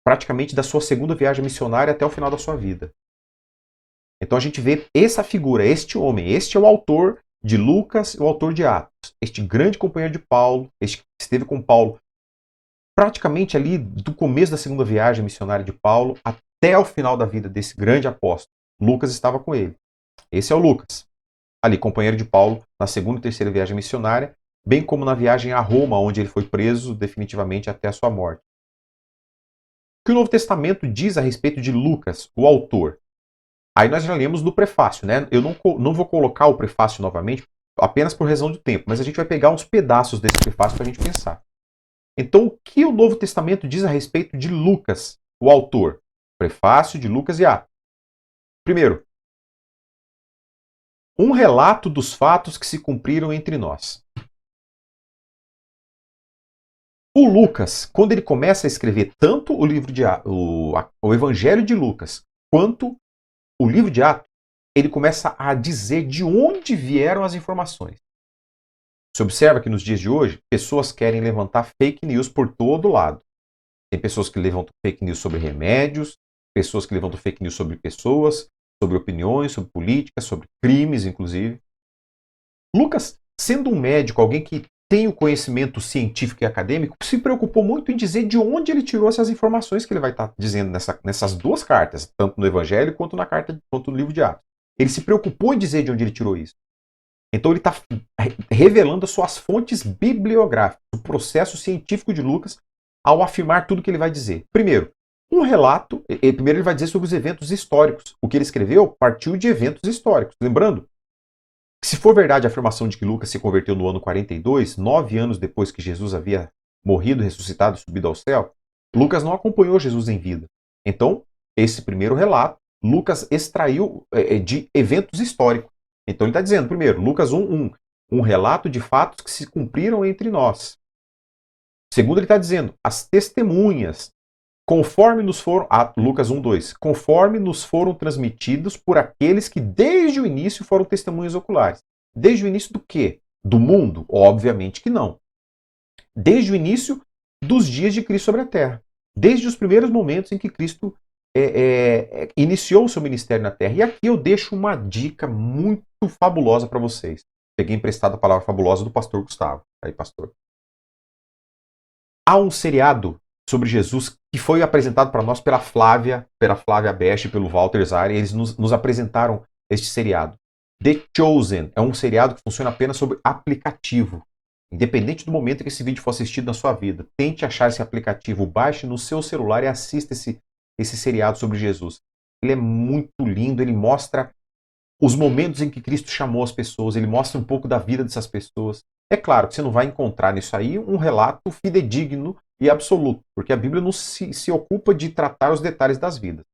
praticamente da sua segunda viagem missionária até o final da sua vida. Então a gente vê essa figura, este homem, este é o autor de Lucas, o autor de Atos, este grande companheiro de Paulo, este que esteve com Paulo praticamente ali do começo da segunda viagem missionária de Paulo até o final da vida desse grande apóstolo. Lucas estava com ele. Esse é o Lucas, ali companheiro de Paulo na segunda e terceira viagem missionária, bem como na viagem a Roma, onde ele foi preso definitivamente até a sua morte. O que o Novo Testamento diz a respeito de Lucas, o autor? Aí nós já lemos no prefácio, né? Eu não vou colocar o prefácio novamente, apenas por razão de tempo, mas a gente vai pegar uns pedaços desse prefácio para a gente pensar. Então, o que o Novo Testamento diz a respeito de Lucas, o autor? Prefácio de Lucas e Atos. Primeiro, um relato dos fatos que se cumpriram entre nós. O Lucas, quando ele começa a escrever tanto o livro de o Evangelho de Lucas, quanto o livro de Atos, ele começa a dizer de onde vieram as informações. Você observa que nos dias de hoje, pessoas querem levantar fake news por todo lado. Tem pessoas que levantam fake news sobre remédios, pessoas que levantam fake news sobre pessoas, sobre opiniões, sobre política, sobre crimes, inclusive. Lucas, sendo um médico, alguém que tem o conhecimento científico e acadêmico, se preocupou muito em dizer de onde ele tirou essas informações que ele vai estar dizendo nessas duas cartas, tanto no Evangelho quanto quanto no livro de Atos. Ele se preocupou em dizer de onde ele tirou isso. Então ele está revelando as suas fontes bibliográficas, o processo científico de Lucas, ao afirmar tudo que ele vai dizer. Primeiro, um relato, primeiro ele vai dizer sobre os eventos históricos. O que ele escreveu partiu de eventos históricos. Lembrando, se for verdade a afirmação de que Lucas se converteu no ano 42, 9 anos depois que Jesus havia morrido, ressuscitado e subido ao céu, Lucas não acompanhou Jesus em vida. Então, esse primeiro relato, Lucas extraiu de eventos históricos. Então ele está dizendo, primeiro, Lucas 1:1, um relato de fatos que se cumpriram entre nós. Segundo, ele está dizendo, as testemunhas, conforme nos foram, Lucas 1:2, conforme nos foram transmitidos por aqueles que desde o início foram testemunhas oculares. Desde o início do quê? Do mundo? Obviamente que não. Desde o início dos dias de Cristo sobre a terra. Desde os primeiros momentos em que Cristo iniciou o seu ministério na terra. E aqui eu deixo uma dica muito fabulosa para vocês. Peguei emprestado a palavra fabulosa do pastor Gustavo. Aí, pastor. Há um seriado sobre Jesus que foi apresentado para nós pela Flávia Best e pelo Walter Zari. Eles nos apresentaram este seriado. The Chosen é um seriado que funciona apenas sobre aplicativo. Independente do momento em que esse vídeo for assistido na sua vida, tente achar esse aplicativo, baixe no seu celular e assista esse seriado sobre Jesus. Ele é muito lindo, ele mostra os momentos em que Cristo chamou as pessoas, ele mostra um pouco da vida dessas pessoas. É claro que você não vai encontrar nisso aí um relato fidedigno e absoluto, porque a Bíblia não se ocupa de tratar os detalhes das vidas.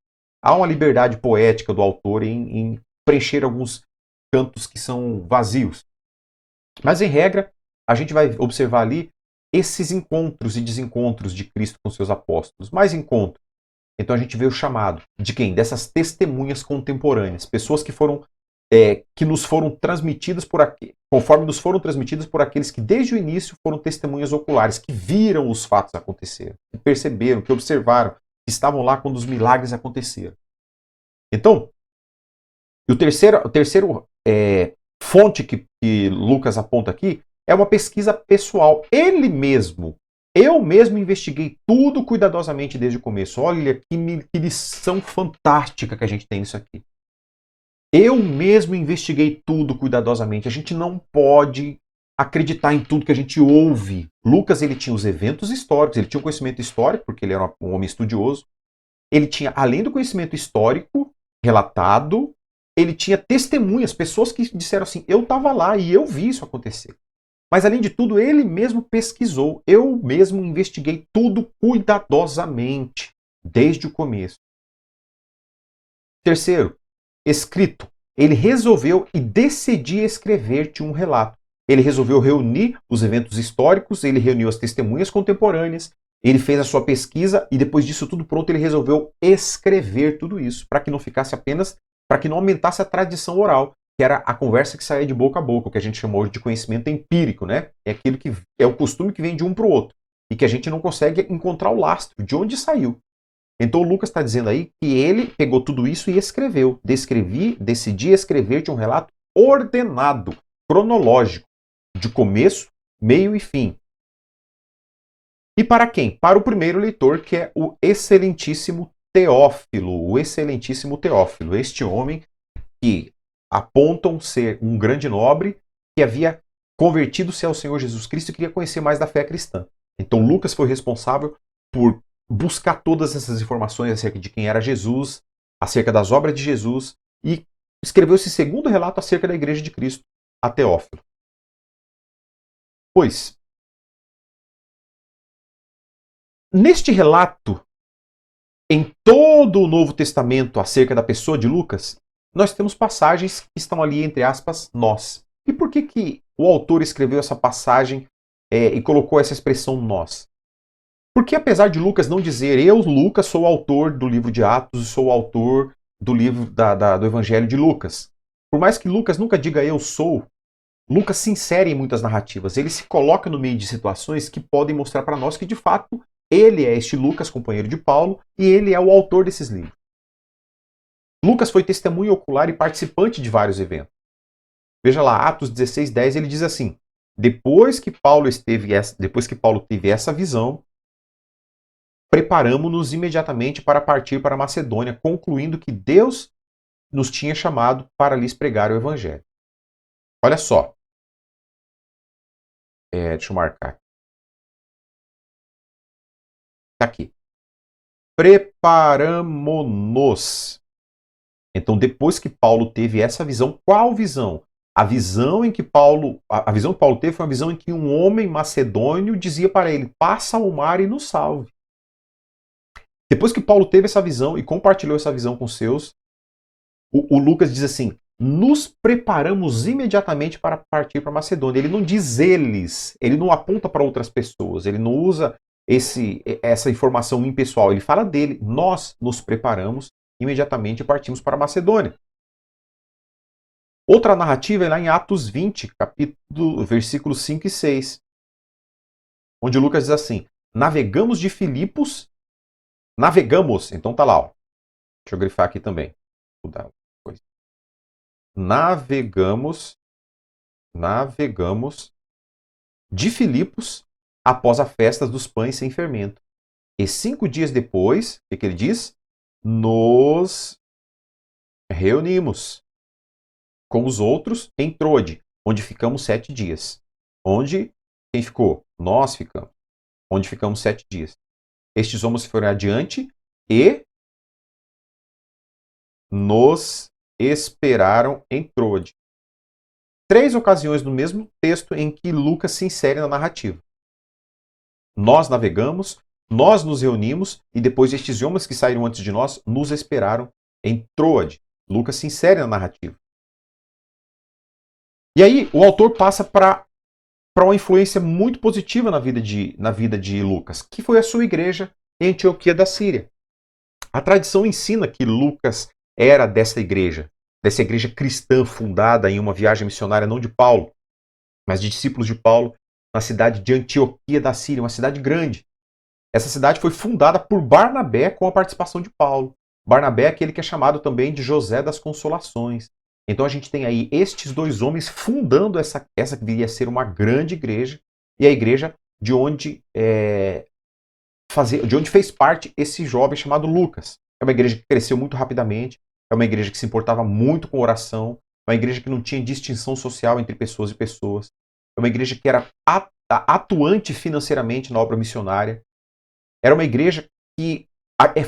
Há uma liberdade poética do autor em preencher alguns cantos que são vazios. Mas, em regra, a gente vai observar ali esses encontros e desencontros de Cristo com seus apóstolos. Mais encontros. Então a gente vê o chamado de quem? Dessas testemunhas contemporâneas. Pessoas que foram que nos foram transmitidas conforme nos foram transmitidas por aqueles que desde o início foram testemunhas oculares, que viram os fatos acontecerem, que perceberam, que observaram, que estavam lá quando os milagres aconteceram. Então, o terceiro fonte que Lucas aponta aqui é uma pesquisa pessoal. Eu mesmo investiguei tudo cuidadosamente desde o começo. Olha que lição fantástica que a gente tem nisso aqui. Eu mesmo investiguei tudo cuidadosamente. A gente não pode acreditar em tudo que a gente ouve. Lucas, ele tinha os eventos históricos, ele tinha o conhecimento histórico, porque ele era um homem estudioso. Ele tinha, além do conhecimento histórico relatado, ele tinha testemunhas, pessoas que disseram assim, eu estava lá e eu vi isso acontecer. Mas, além de tudo, ele mesmo pesquisou. Eu mesmo investiguei tudo cuidadosamente, desde o começo. Terceiro, escrito. Ele resolveu e decidiu escrever-te um relato. Ele resolveu reunir os eventos históricos, ele reuniu as testemunhas contemporâneas, ele fez a sua pesquisa e depois disso tudo pronto, ele resolveu escrever tudo isso, para que não ficasse apenas, para que não aumentasse a tradição oral, que era a conversa que saía de boca a boca, o que a gente chamou de conhecimento empírico, né? É aquilo que é o costume que vem de um para o outro e que a gente não consegue encontrar o lastro de onde saiu. Então o Lucas está dizendo aí que ele pegou tudo isso e escreveu. Decidi escrever-te um relato ordenado, cronológico, de começo, meio e fim. E para quem? Para o primeiro leitor, que é o excelentíssimo Teófilo. O excelentíssimo Teófilo, este homem que apontam ser um grande nobre que havia convertido-se ao Senhor Jesus Cristo e queria conhecer mais da fé cristã. Então Lucas foi responsável por buscar todas essas informações acerca de quem era Jesus, acerca das obras de Jesus, e escreveu esse segundo relato acerca da Igreja de Cristo a Teófilo. Pois, neste relato, em todo o Novo Testamento acerca da pessoa de Lucas, nós temos passagens que estão ali, entre aspas, nós. E por que o autor escreveu essa passagem e colocou essa expressão nós? Porque apesar de Lucas não dizer eu, Lucas, sou o autor do livro de Atos, sou o autor do livro do Evangelho de Lucas. Por mais que Lucas nunca diga eu sou, Lucas se insere em muitas narrativas. Ele se coloca no meio de situações que podem mostrar para nós que, de fato, ele é este Lucas, companheiro de Paulo, e ele é o autor desses livros. Lucas foi testemunha ocular e participante de vários eventos. Veja lá, Atos 16:10, ele diz assim: depois que Paulo teve essa visão, preparamo-nos imediatamente para partir para a Macedônia, concluindo que Deus nos tinha chamado para lhes pregar o Evangelho. Olha só. Deixa eu marcar. Está aqui. Preparamo-nos. Então, depois que Paulo teve essa visão, qual visão? A visão que Paulo teve foi uma visão em que um homem macedônio dizia para ele: passa o mar e nos salve. Depois que Paulo teve essa visão e compartilhou essa visão com seus, o Lucas diz assim: nos preparamos imediatamente para partir para Macedônia. Ele não diz eles, ele não aponta para outras pessoas, ele não usa essa informação impessoal, ele fala dele. Nós nos preparamos imediatamente e partimos para Macedônia. Outra narrativa é lá em Atos 20, versículos 5 e 6, onde Lucas diz assim: navegamos de Filipos, então tá lá, ó. Deixa eu grifar aqui também. Navegamos de Filipos após a festa dos pães sem fermento. E 5 dias depois, o que ele diz? Nos reunimos com os outros em Troade, onde ficamos 7 dias. Quem ficou? Nós ficamos. Onde ficamos 7 dias. Estes homens foram adiante e nos esperaram em Troade. 3 ocasiões no mesmo texto em que Lucas se insere na narrativa. Nós navegamos, nós nos reunimos e depois estes homens que saíram antes de nós nos esperaram em Troade. Lucas se insere na narrativa. E aí o autor passa para uma influência muito positiva na vida de Lucas, que foi a sua igreja em Antioquia da Síria. A tradição ensina que Lucas era dessa igreja cristã fundada em uma viagem missionária não de Paulo, mas de discípulos de Paulo, na cidade de Antioquia da Síria, uma cidade grande. Essa cidade foi fundada por Barnabé com a participação de Paulo. Barnabé é aquele que é chamado também de José das Consolações. Então a gente tem aí estes dois homens fundando essa que viria a ser uma grande igreja, e a igreja de onde fez parte esse jovem chamado Lucas. É uma igreja que cresceu muito rapidamente, é uma igreja que se importava muito com oração, uma igreja que não tinha distinção social entre pessoas e pessoas, é uma igreja que era atuante financeiramente na obra missionária, era uma igreja que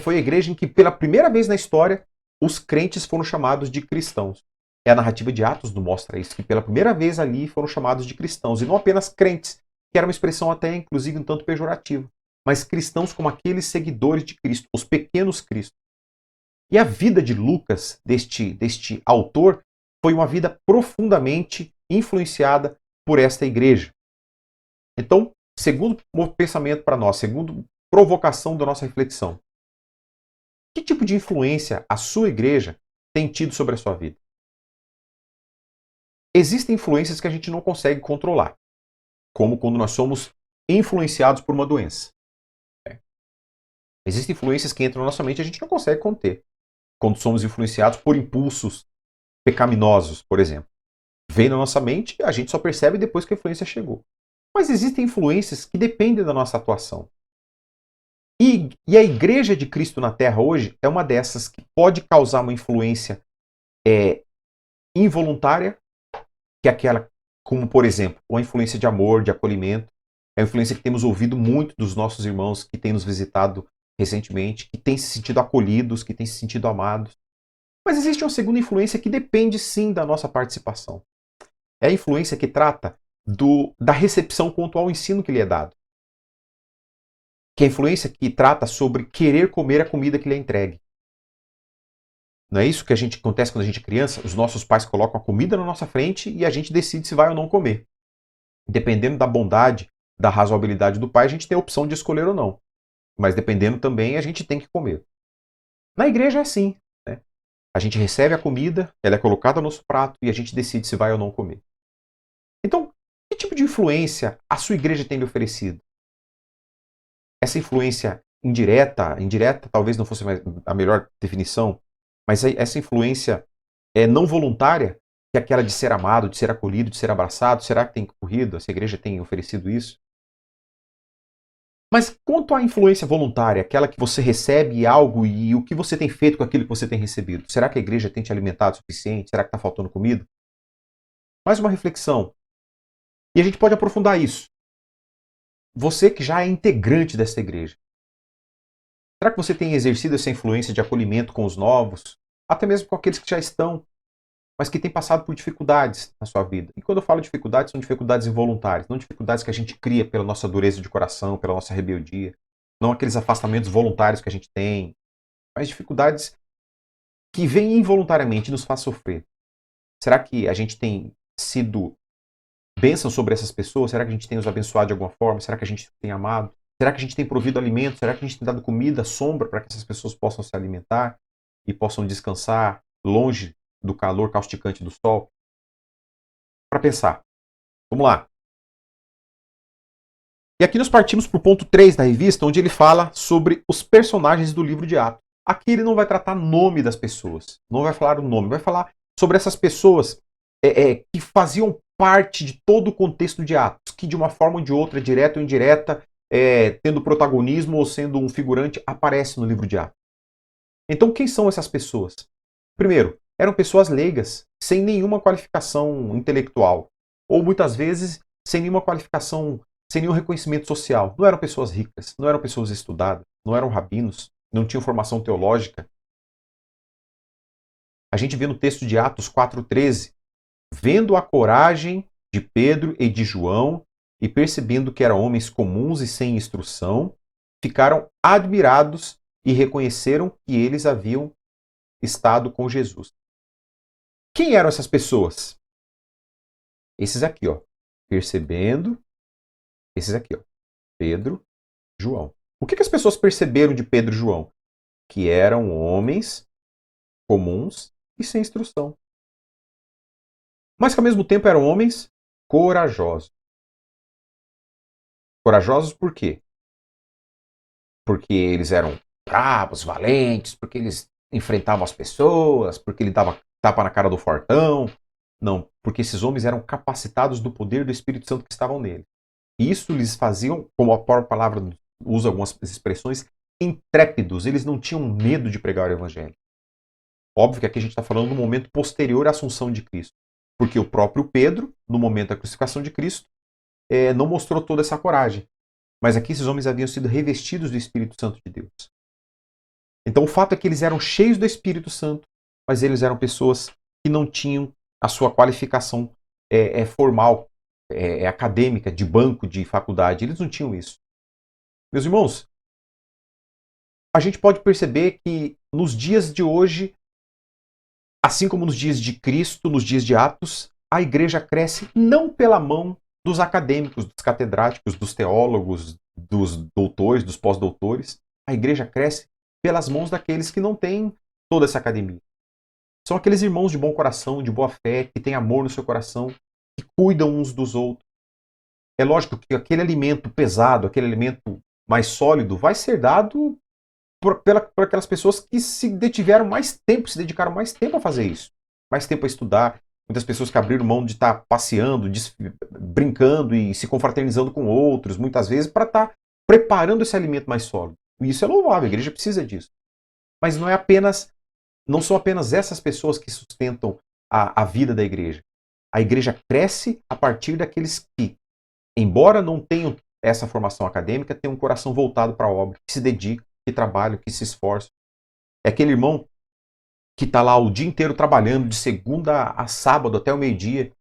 foi a igreja em que pela primeira vez na história os crentes foram chamados de cristãos. A narrativa de Atos nos mostra isso, que pela primeira vez ali foram chamados de cristãos, e não apenas crentes, que era uma expressão até inclusive um tanto pejorativa, mas cristãos como aqueles seguidores de Cristo, os pequenos cristos. E a vida de Lucas, deste autor, foi uma vida profundamente influenciada por esta igreja. Então, segundo pensamento para nós, segundo provocação da nossa reflexão, que tipo de influência a sua igreja tem tido sobre a sua vida? Existem influências que a gente não consegue controlar, como quando nós somos influenciados por uma doença. Existem influências que entram na nossa mente e a gente não consegue conter. Quando somos influenciados por impulsos pecaminosos, por exemplo. Vem na nossa mente e a gente só percebe depois que a influência chegou. Mas existem influências que dependem da nossa atuação. E a Igreja de Cristo na Terra hoje é uma dessas que pode causar uma influência involuntária, que é aquela, como por exemplo, uma influência de amor, de acolhimento. É uma influência que temos ouvido muito dos nossos irmãos que têm nos visitado recentemente, que têm se sentido acolhidos, que têm se sentido amados. Mas existe uma segunda influência que depende sim da nossa participação. É a influência que trata da recepção quanto ao ensino que lhe é dado. Que é a influência que trata sobre querer comer a comida que lhe é entregue. Não é isso que acontece quando a gente é criança? Os nossos pais colocam a comida na nossa frente e a gente decide se vai ou não comer. Dependendo da bondade, da razoabilidade do pai, a gente tem a opção de escolher ou não. Mas dependendo também, a gente tem que comer. Na igreja é assim. Né? A gente recebe a comida, ela é colocada no nosso prato e a gente decide se vai ou não comer. Então, que tipo de influência a sua igreja tem lhe oferecido? Essa influência indireta talvez não fosse a melhor definição, mas essa influência não voluntária, que é aquela de ser amado, de ser acolhido, de ser abraçado, será que tem ocorrido? Essa igreja tem oferecido isso? Mas quanto à influência voluntária, aquela que você recebe algo e o que você tem feito com aquilo que você tem recebido? Será que a igreja tem te alimentado o suficiente? Será que está faltando comida? Mais uma reflexão. E a gente pode aprofundar isso. Você que já é integrante dessa igreja, será que você tem exercido essa influência de acolhimento com os novos? Até mesmo com aqueles que já estão, mas que têm passado por dificuldades na sua vida. E quando eu falo dificuldades, são dificuldades involuntárias, não dificuldades que a gente cria pela nossa dureza de coração, pela nossa rebeldia, não aqueles afastamentos voluntários que a gente tem, mas dificuldades que vêm involuntariamente e nos faz sofrer. Será que a gente tem sido bênção sobre essas pessoas? Será que a gente tem os abençoado de alguma forma? Será que a gente tem amado? Será que a gente tem provido alimento? Será que a gente tem dado comida, sombra para que essas pessoas possam se alimentar e possam descansar longe do calor causticante do sol? Para pensar. Vamos lá. E aqui nós partimos para o ponto 3 da revista, onde ele fala sobre os personagens do livro de Atos. Aqui ele não vai tratar nome das pessoas, não vai falar o nome, vai falar sobre essas pessoas que faziam parte de todo o contexto de Atos, que de uma forma ou de outra, direta ou indireta, tendo protagonismo ou sendo um figurante, aparece no livro de Atos. Então quem são essas pessoas? Primeiro, eram pessoas leigas, sem nenhuma qualificação intelectual, ou muitas vezes sem nenhuma qualificação, sem nenhum reconhecimento social. Não eram pessoas ricas, não eram pessoas estudadas, não eram rabinos, não tinham formação teológica. A gente vê no texto de Atos 4,13, vendo a coragem de Pedro e de João, e percebendo que eram homens comuns e sem instrução, ficaram admirados e reconheceram que eles haviam estado com Jesus. Quem eram essas pessoas? Esses aqui, ó. Percebendo. Esses aqui, ó. Pedro, João. O que as pessoas perceberam de Pedro e João? Que eram homens comuns e sem instrução. Mas que ao mesmo tempo eram homens corajosos. Corajosos por quê? Porque eles eram bravos, valentes, porque eles enfrentavam as pessoas, porque ele dava tapa na cara do fortão. Não, porque esses homens eram capacitados do poder do Espírito Santo que estavam nele. E isso lhes faziam, como a própria palavra usa algumas expressões, intrépidos. Eles não tinham medo de pregar o evangelho. Óbvio que aqui a gente está falando no momento posterior à assunção de Cristo. Porque o próprio Pedro, no momento da crucificação de Cristo, não mostrou toda essa coragem. Mas aqui esses homens haviam sido revestidos do Espírito Santo de Deus. Então o fato é que eles eram cheios do Espírito Santo, mas eles eram pessoas que não tinham a sua qualificação formal, acadêmica, de banco, de faculdade. Eles não tinham isso. Meus irmãos, a gente pode perceber que nos dias de hoje, assim como nos dias de Cristo, nos dias de Atos, a igreja cresce não pela mão dos acadêmicos, dos catedráticos, dos teólogos, dos doutores, dos pós-doutores. A igreja cresce pelas mãos daqueles que não têm toda essa academia. São aqueles irmãos de bom coração, de boa fé, que têm amor no seu coração, que cuidam uns dos outros. É lógico que aquele alimento pesado, aquele alimento mais sólido, vai ser dado por aquelas pessoas que se dedicaram mais tempo a fazer isso. Mais tempo a estudar. Muitas pessoas que abriram mão de estar passeando, brincando e se confraternizando com outros, muitas vezes, para estar preparando esse alimento mais sólido. E isso é louvável, a igreja precisa disso. Mas não são apenas essas pessoas que sustentam a vida da igreja. A igreja cresce a partir daqueles que, embora não tenham essa formação acadêmica, têm um coração voltado para a obra, que se dedicam, que trabalham, que se esforçam. É aquele irmão que está lá o dia inteiro trabalhando, de segunda a sábado até o meio-dia,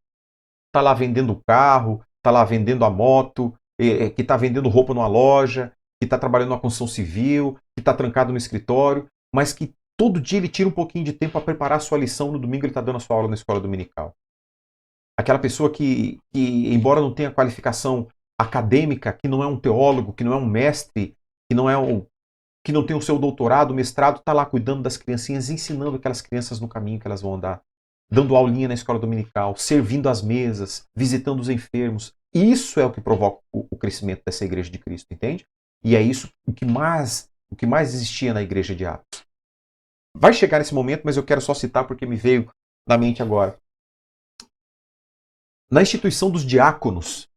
está lá vendendo carro, está lá vendendo a moto, que está vendendo roupa numa loja, que está trabalhando na construção civil, que está trancado no escritório, mas que todo dia ele tira um pouquinho de tempo para preparar a sua lição, no domingo ele está dando a sua aula na escola dominical. Aquela pessoa que, embora não tenha qualificação acadêmica, que não é um teólogo, que não é um mestre, que não tem o seu doutorado, mestrado, está lá cuidando das criancinhas, ensinando aquelas crianças no caminho que elas vão andar, dando aulinha na escola dominical, servindo às mesas, visitando os enfermos. Isso é o que provoca o crescimento dessa igreja de Cristo, entende? E é isso o que mais existia na igreja de Atos. Vai chegar nesse momento, mas eu quero só citar porque me veio na mente agora. Na instituição dos diáconos,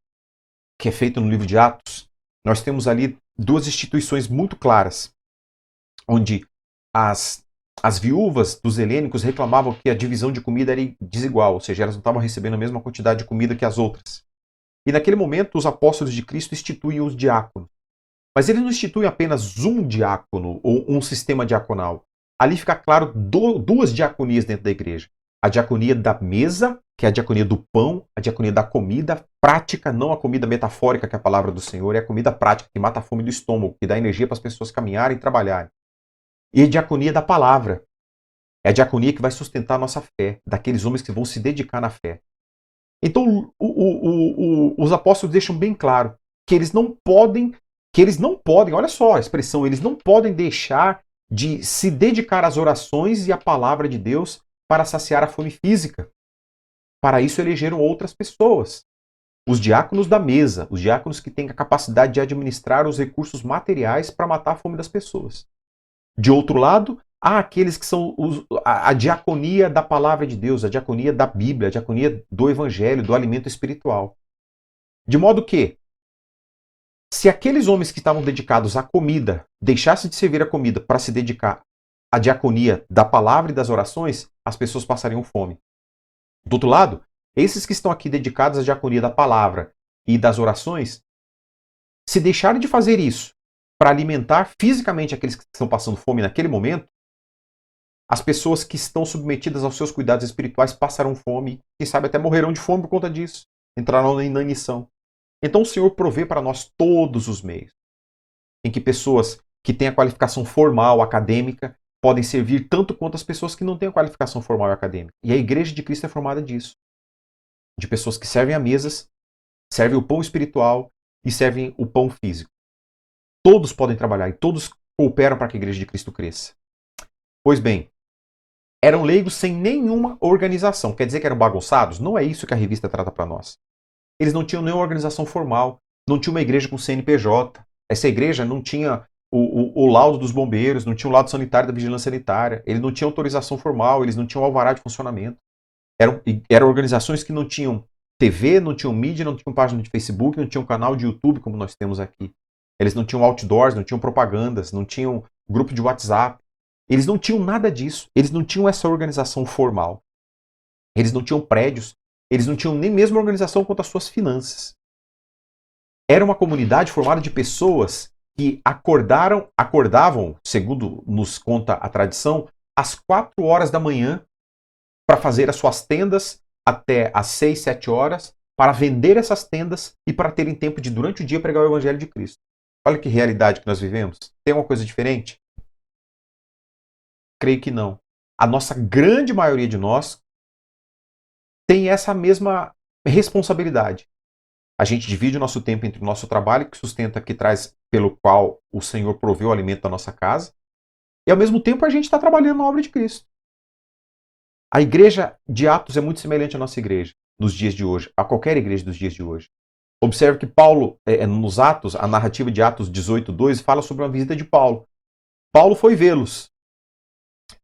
que é feita no livro de Atos, nós temos ali duas instituições muito claras, onde as viúvas dos helênicos reclamavam que a divisão de comida era desigual, ou seja, elas não estavam recebendo a mesma quantidade de comida que as outras. E naquele momento, os apóstolos de Cristo instituem os diáconos. Mas eles não instituem apenas um diácono ou um sistema diaconal. Ali fica claro duas diaconias dentro da igreja. A diaconia da mesa, que é a diaconia do pão, a diaconia da comida prática, não a comida metafórica, que é a palavra do Senhor, é a comida prática, que mata a fome do estômago, que dá energia para as pessoas caminharem e trabalharem. E a diaconia da palavra. É a diaconia que vai sustentar a nossa fé, daqueles homens que vão se dedicar na fé. Então, os apóstolos deixam bem claro que eles não podem, olha só a expressão, eles não podem deixar de se dedicar às orações e à palavra de Deus para saciar a fome física. Para isso elegeram outras pessoas. Os diáconos da mesa, os diáconos que têm a capacidade de administrar os recursos materiais para matar a fome das pessoas. De outro lado, há aqueles que são a diaconia da palavra de Deus, a diaconia da Bíblia, a diaconia do Evangelho, do alimento espiritual. De modo que, se aqueles homens que estavam dedicados à comida deixassem de servir a comida para se dedicar à diaconia da palavra e das orações, as pessoas passariam fome. Do outro lado, esses que estão aqui dedicados à diaconia da palavra e das orações, se deixarem de fazer isso para alimentar fisicamente aqueles que estão passando fome naquele momento, as pessoas que estão submetidas aos seus cuidados espirituais passarão fome, quem sabe até morrerão de fome por conta disso, entrarão na inanição. Então o Senhor provê para nós todos os meios em que pessoas que têm a qualificação formal, acadêmica, podem servir tanto quanto as pessoas que não têm a qualificação formal e acadêmica. E a igreja de Cristo é formada disso. de pessoas que servem a mesas, servem o pão espiritual e servem o pão físico. Todos podem trabalhar e todos cooperam para que a Igreja de Cristo cresça. Pois bem, eram leigos sem nenhuma organização. Quer dizer que eram bagunçados? Não é isso que a revista trata para nós. Eles não tinham nenhuma organização formal, não tinha uma igreja com CNPJ. Essa igreja não tinha o laudo dos bombeiros, não tinha o laudo sanitário da vigilância sanitária, eles não tinham autorização formal, eles não tinham alvará de funcionamento. Eram organizações que não tinham TV, não tinham mídia, não tinham página de Facebook, não tinham canal de YouTube como nós temos aqui. Eles não tinham outdoors, não tinham propagandas, não tinham grupo de WhatsApp. Eles não tinham nada disso. Eles não tinham essa organização formal. Eles não tinham prédios. Eles não tinham nem mesmo organização quanto às suas finanças. Era uma comunidade formada de pessoas que acordavam, segundo nos conta a tradição, às 4 horas da manhã para fazer as suas tendas até às 6, 7 horas, para vender essas tendas e para terem tempo de, durante o dia, pregar o Evangelho de Cristo. Olha que realidade que nós vivemos. Tem uma coisa diferente? Creio que não. A nossa grande maioria de nós tem essa mesma responsabilidade. A gente divide o nosso tempo entre o nosso trabalho, que sustenta, que traz, pelo qual o Senhor proveu o alimento da nossa casa, e ao mesmo tempo a gente está trabalhando na obra de Cristo. A igreja de Atos é muito semelhante à nossa igreja nos dias de hoje, a qualquer igreja dos dias de hoje. Observe que Paulo, nos Atos, a narrativa de Atos 18:2 fala sobre uma visita de Paulo. Paulo foi vê-los.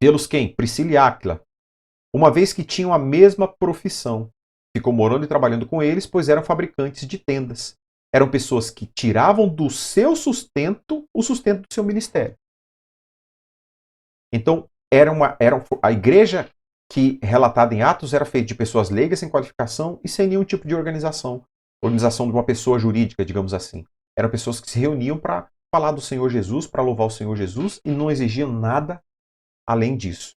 Vê-los quem? Priscila e Áquila. Uma vez que tinham a mesma profissão. Ficou morando e trabalhando com eles, pois eram fabricantes de tendas. Eram pessoas que tiravam do seu sustento o sustento do seu ministério. Então, a igreja que, relatada em Atos, era feita de pessoas leigas, sem qualificação e sem nenhum tipo de organização. Organização de uma pessoa jurídica, digamos assim. Eram pessoas que se reuniam para falar do Senhor Jesus, para louvar o Senhor Jesus e não exigiam nada além disso.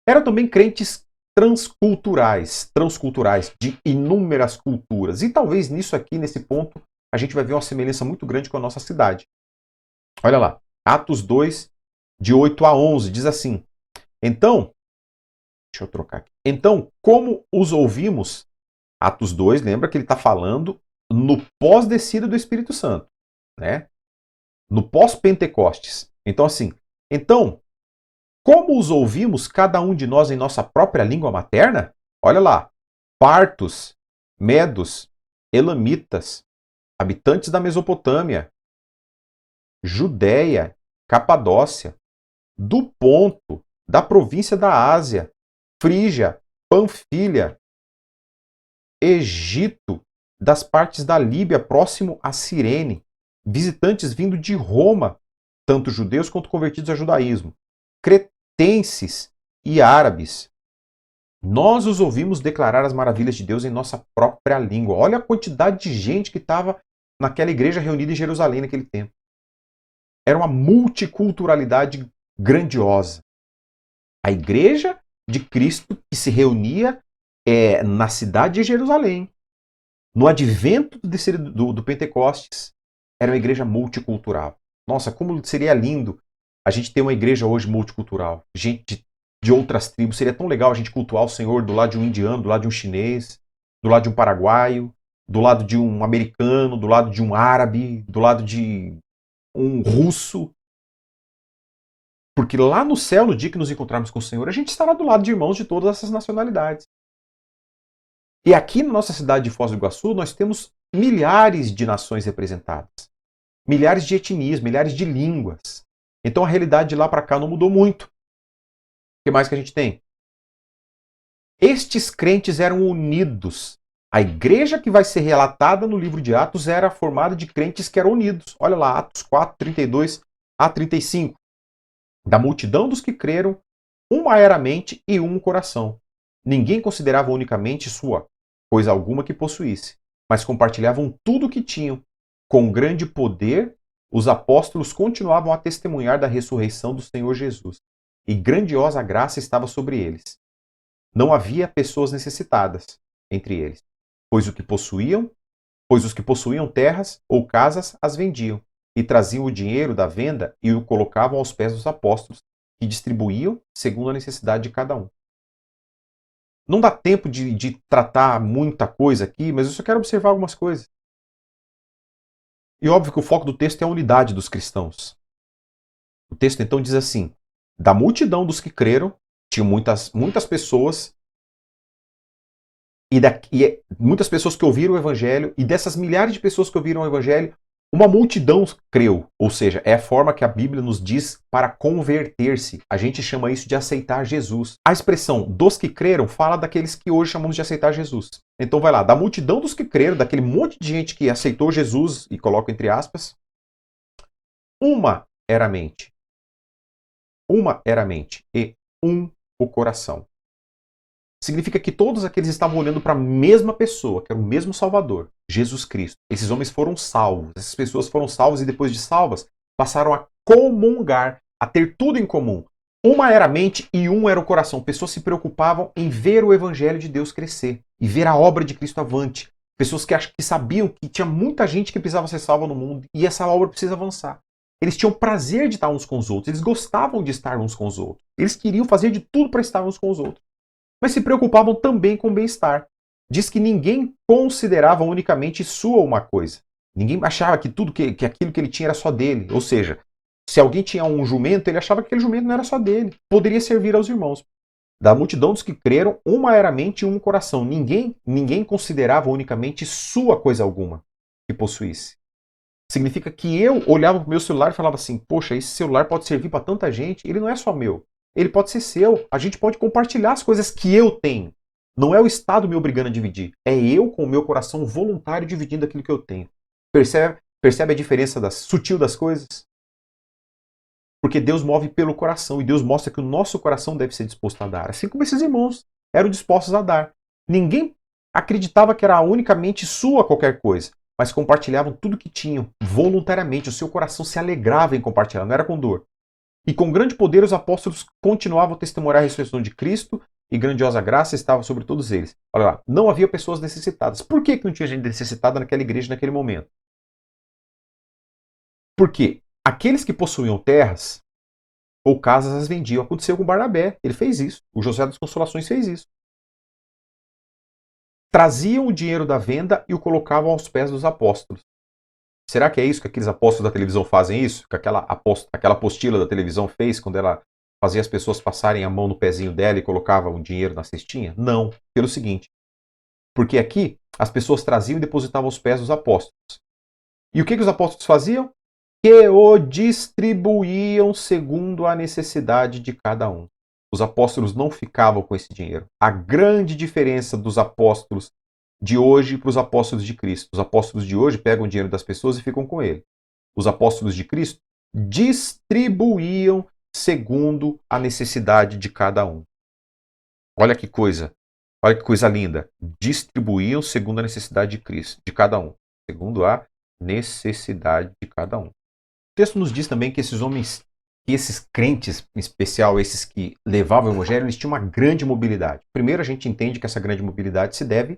Eram também crentes transculturais, de inúmeras culturas. E talvez nisso aqui, nesse ponto, a gente vai ver uma semelhança muito grande com a nossa cidade. Olha lá, Atos 2, de 8 a 11, diz assim: Então, deixa eu trocar aqui. Então, como os ouvimos, Atos 2, lembra que ele está falando no pós-descida do Espírito Santo, né? No pós-Pentecostes. Então, assim, como os ouvimos, cada um de nós em nossa própria língua materna? Olha lá, partos, medos, elamitas, habitantes da Mesopotâmia, Judéia, Capadócia, do Ponto, da província da Ásia, Frígia, Panfilha, Egito, das partes da Líbia próximo a Cirene, visitantes vindo de Roma, tanto judeus quanto convertidos ao judaísmo, cretenses e árabes. Nós os ouvimos declarar as maravilhas de Deus em nossa própria língua. Olha a quantidade de gente que estava naquela igreja reunida em Jerusalém naquele tempo. Era uma multiculturalidade grandiosa. A igreja de Cristo que se reunia na cidade de Jerusalém, no advento do Pentecostes, era uma igreja multicultural. Nossa, como seria lindo a gente ter uma igreja hoje multicultural. Gente de outras tribos. Seria tão legal a gente cultuar o Senhor do lado de um indiano, do lado de um chinês, do lado de um paraguaio, do lado de um americano, do lado de um árabe, do lado de um russo. Porque lá no céu, no dia que nos encontrarmos com o Senhor, a gente estará do lado de irmãos de todas essas nacionalidades. E aqui na nossa cidade de Foz do Iguaçu, nós temos milhares de nações representadas. Milhares de etnias, milhares de línguas. Então a realidade de lá para cá não mudou muito. O que mais que a gente tem? Estes crentes eram unidos. A igreja que vai ser relatada no livro de Atos era formada de crentes que eram unidos. Olha lá, Atos 4, 32 a 35. Da multidão dos que creram, uma era a mente e um o coração. Ninguém considerava unicamente sua coisa alguma que possuísse, mas compartilhavam tudo o que tinham. Com grande poder, os apóstolos continuavam a testemunhar da ressurreição do Senhor Jesus, e grandiosa graça estava sobre eles. Não havia pessoas necessitadas entre eles, pois os que possuíam terras ou casas as vendiam, e traziam o dinheiro da venda e o colocavam aos pés dos apóstolos, que distribuíam segundo a necessidade de cada um. Não dá tempo de tratar muita coisa aqui, mas eu só quero observar algumas coisas. E óbvio que o foco do texto é a unidade dos cristãos. O texto então diz assim: da multidão dos que creram, tinham muitas pessoas, muitas pessoas que ouviram o evangelho, e dessas milhares de pessoas que ouviram o evangelho, uma multidão creu. Ou seja, é a forma que a Bíblia nos diz para converter-se. A gente chama isso de aceitar Jesus. A expressão dos que creram fala daqueles que hoje chamamos de aceitar Jesus. Então vai lá, da multidão dos que creram, daquele monte de gente que aceitou Jesus, e coloco entre aspas, uma era a mente. Uma era a mente e o coração. Significa que todos aqueles estavam olhando para a mesma pessoa, que era o mesmo Salvador, Jesus Cristo. Esses homens foram salvos, essas pessoas foram salvas e depois de salvas passaram a comungar, a ter tudo em comum. Uma era a mente e era o coração. Pessoas se preocupavam em ver o evangelho de Deus crescer e ver a obra de Cristo avante. Pessoas que sabiam que tinha muita gente que precisava ser salva no mundo e essa obra precisa avançar. Eles tinham prazer de estar uns com os outros, eles gostavam de estar uns com os outros. Eles queriam fazer de tudo para estar uns com os outros. Mas se preocupavam também com o bem-estar. Diz que ninguém considerava unicamente sua uma coisa. Ninguém achava que tudo que aquilo que ele tinha era só dele. Ou seja, se alguém tinha um jumento, ele achava que aquele jumento não era só dele. Poderia servir aos irmãos. Da multidão dos que creram, uma era a mente e um coração. Ninguém considerava unicamente sua coisa alguma que possuísse. Significa que eu olhava para o meu celular e falava assim, poxa, esse celular pode servir para tanta gente, ele não é só meu. Ele pode ser seu. A gente pode compartilhar as coisas que eu tenho. Não é o Estado me obrigando a dividir. É eu, com o meu coração voluntário, dividindo aquilo que eu tenho. Percebe a diferença sutil das coisas? Porque Deus move pelo coração e Deus mostra que o nosso coração deve ser disposto a dar. Assim como esses irmãos eram dispostos a dar. Ninguém acreditava que era unicamente sua qualquer coisa, mas compartilhavam tudo que tinham voluntariamente. O seu coração se alegrava em compartilhar, não era com dor. E com grande poder os apóstolos continuavam a testemunhar a ressurreição de Cristo e grandiosa graça estava sobre todos eles. Olha lá, não havia pessoas necessitadas. Por que não tinha gente necessitada naquela igreja naquele momento? Porque aqueles que possuíam terras ou casas as vendiam. Aconteceu com Barnabé, ele fez isso. O José das Consolações fez isso. Traziam o dinheiro da venda e o colocavam aos pés dos apóstolos. Será que é isso que aqueles apóstolos da televisão fazem isso? Que aquela apostila da televisão fez quando ela fazia as pessoas passarem a mão no pezinho dela e colocava o dinheiro na cestinha? Não. Pelo seguinte. Porque aqui as pessoas traziam e depositavam aos pés dos apóstolos. E o que os apóstolos faziam? Que o distribuíam segundo a necessidade de cada um. Os apóstolos não ficavam com esse dinheiro. A grande diferença dos apóstolos de hoje para os apóstolos de Cristo. Os apóstolos de hoje pegam o dinheiro das pessoas e ficam com ele. Os apóstolos de Cristo distribuíam segundo a necessidade de cada um. Olha que coisa linda. Distribuíam segundo a necessidade de Cristo, de cada um. Segundo a necessidade de cada um. O texto nos diz também que esses homens, que esses crentes, em especial esses que levavam o evangelho, eles tinham uma grande mobilidade. Primeiro, a gente entende que essa grande mobilidade se deve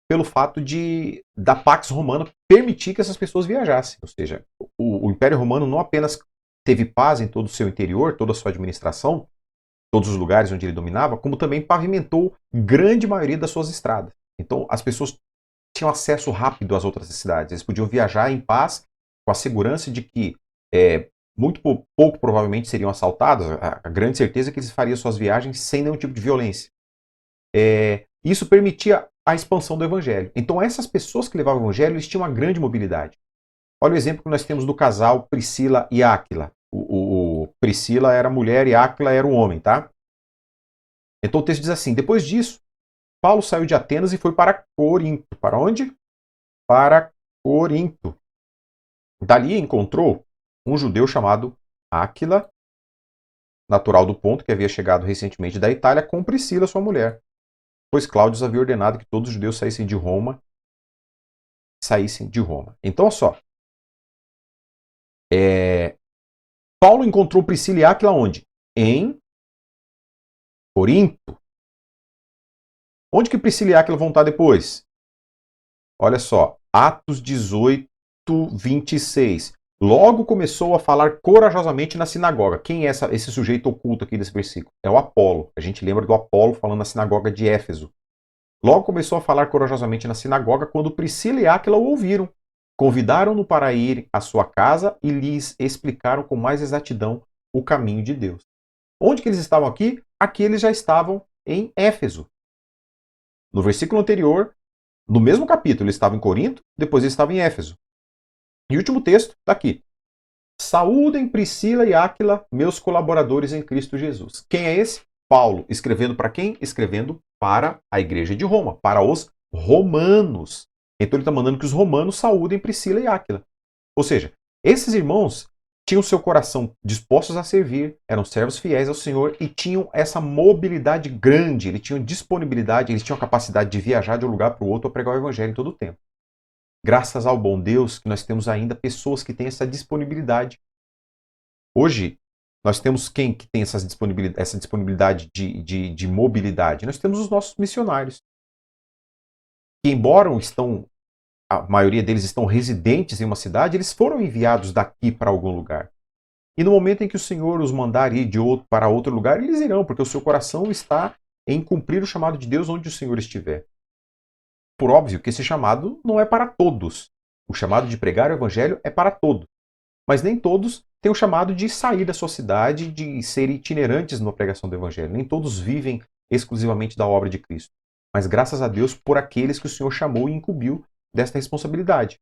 pelo fato da Pax Romana permitir que essas pessoas viajassem. Ou seja, o Império Romano não apenas teve paz em todo o seu interior, toda a sua administração, todos os lugares onde ele dominava, como também pavimentou grande maioria das suas estradas. Então, as pessoas tinham acesso rápido às outras cidades. Eles podiam viajar em paz, com a segurança de que muito pouco provavelmente seriam assaltados. A grande certeza é que eles fariam suas viagens sem nenhum tipo de violência. Isso permitia a expansão do evangelho. Então essas pessoas que levavam o evangelho, eles tinham uma grande mobilidade. Olha o exemplo que nós temos do casal Priscila e Áquila. Priscila era a mulher e Áquila era o homem, tá? Então o texto diz assim, depois disso, Paulo saiu de Atenas e foi para Corinto. Para onde? Para Corinto. Dali encontrou um judeu chamado Áquila, natural do Ponto, que havia chegado recentemente da Itália, com Priscila, sua mulher. Pois Cláudio havia ordenado que todos os judeus saíssem de Roma. Então, olha só. Paulo encontrou Priscila e Áquila onde? Em Corinto. Onde que Priscila e Áquila vão estar depois? Olha só. Atos 18, 26. Logo começou a falar corajosamente na sinagoga. Quem é esse sujeito oculto aqui desse versículo? É o Apolo. A gente lembra do Apolo falando na sinagoga de Éfeso. Logo começou a falar corajosamente na sinagoga quando Priscila e Áquila o ouviram. Convidaram-no para ir à sua casa e lhes explicaram com mais exatidão o caminho de Deus. Onde que eles estavam aqui? Aqui eles já estavam em Éfeso. No versículo anterior, no mesmo capítulo, eles estavam em Corinto, depois eles estavam em Éfeso. E o último texto está aqui. Saúdem Priscila e Áquila, meus colaboradores em Cristo Jesus. Quem é esse? Paulo. Escrevendo para quem? Escrevendo para a igreja de Roma, para os romanos. Então ele está mandando que os romanos saúdem Priscila e Áquila. Ou seja, esses irmãos tinham seu coração dispostos a servir, eram servos fiéis ao Senhor e tinham essa mobilidade grande, eles tinham disponibilidade, eles tinham a capacidade de viajar de um lugar para o outro a pregar o evangelho em todo o tempo. Graças ao bom Deus que nós temos ainda pessoas que têm essa disponibilidade. Hoje, nós temos quem que tem essa disponibilidade de mobilidade? Nós temos os nossos missionários. Que embora a maioria deles estão residentes em uma cidade, eles foram enviados daqui para algum lugar. E no momento em que o Senhor os mandar ir para outro lugar, eles irão, porque o seu coração está em cumprir o chamado de Deus onde o Senhor estiver. Por óbvio que esse chamado não é para todos. O chamado de pregar o evangelho é para todos. Mas nem todos têm o chamado de sair da sua cidade, de ser itinerantes na pregação do evangelho. Nem todos vivem exclusivamente da obra de Cristo. Mas graças a Deus por aqueles que o Senhor chamou e incumbiu desta responsabilidade.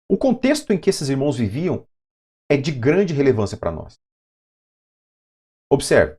O contexto em que esses irmãos viviam é de grande relevância para nós. Observe.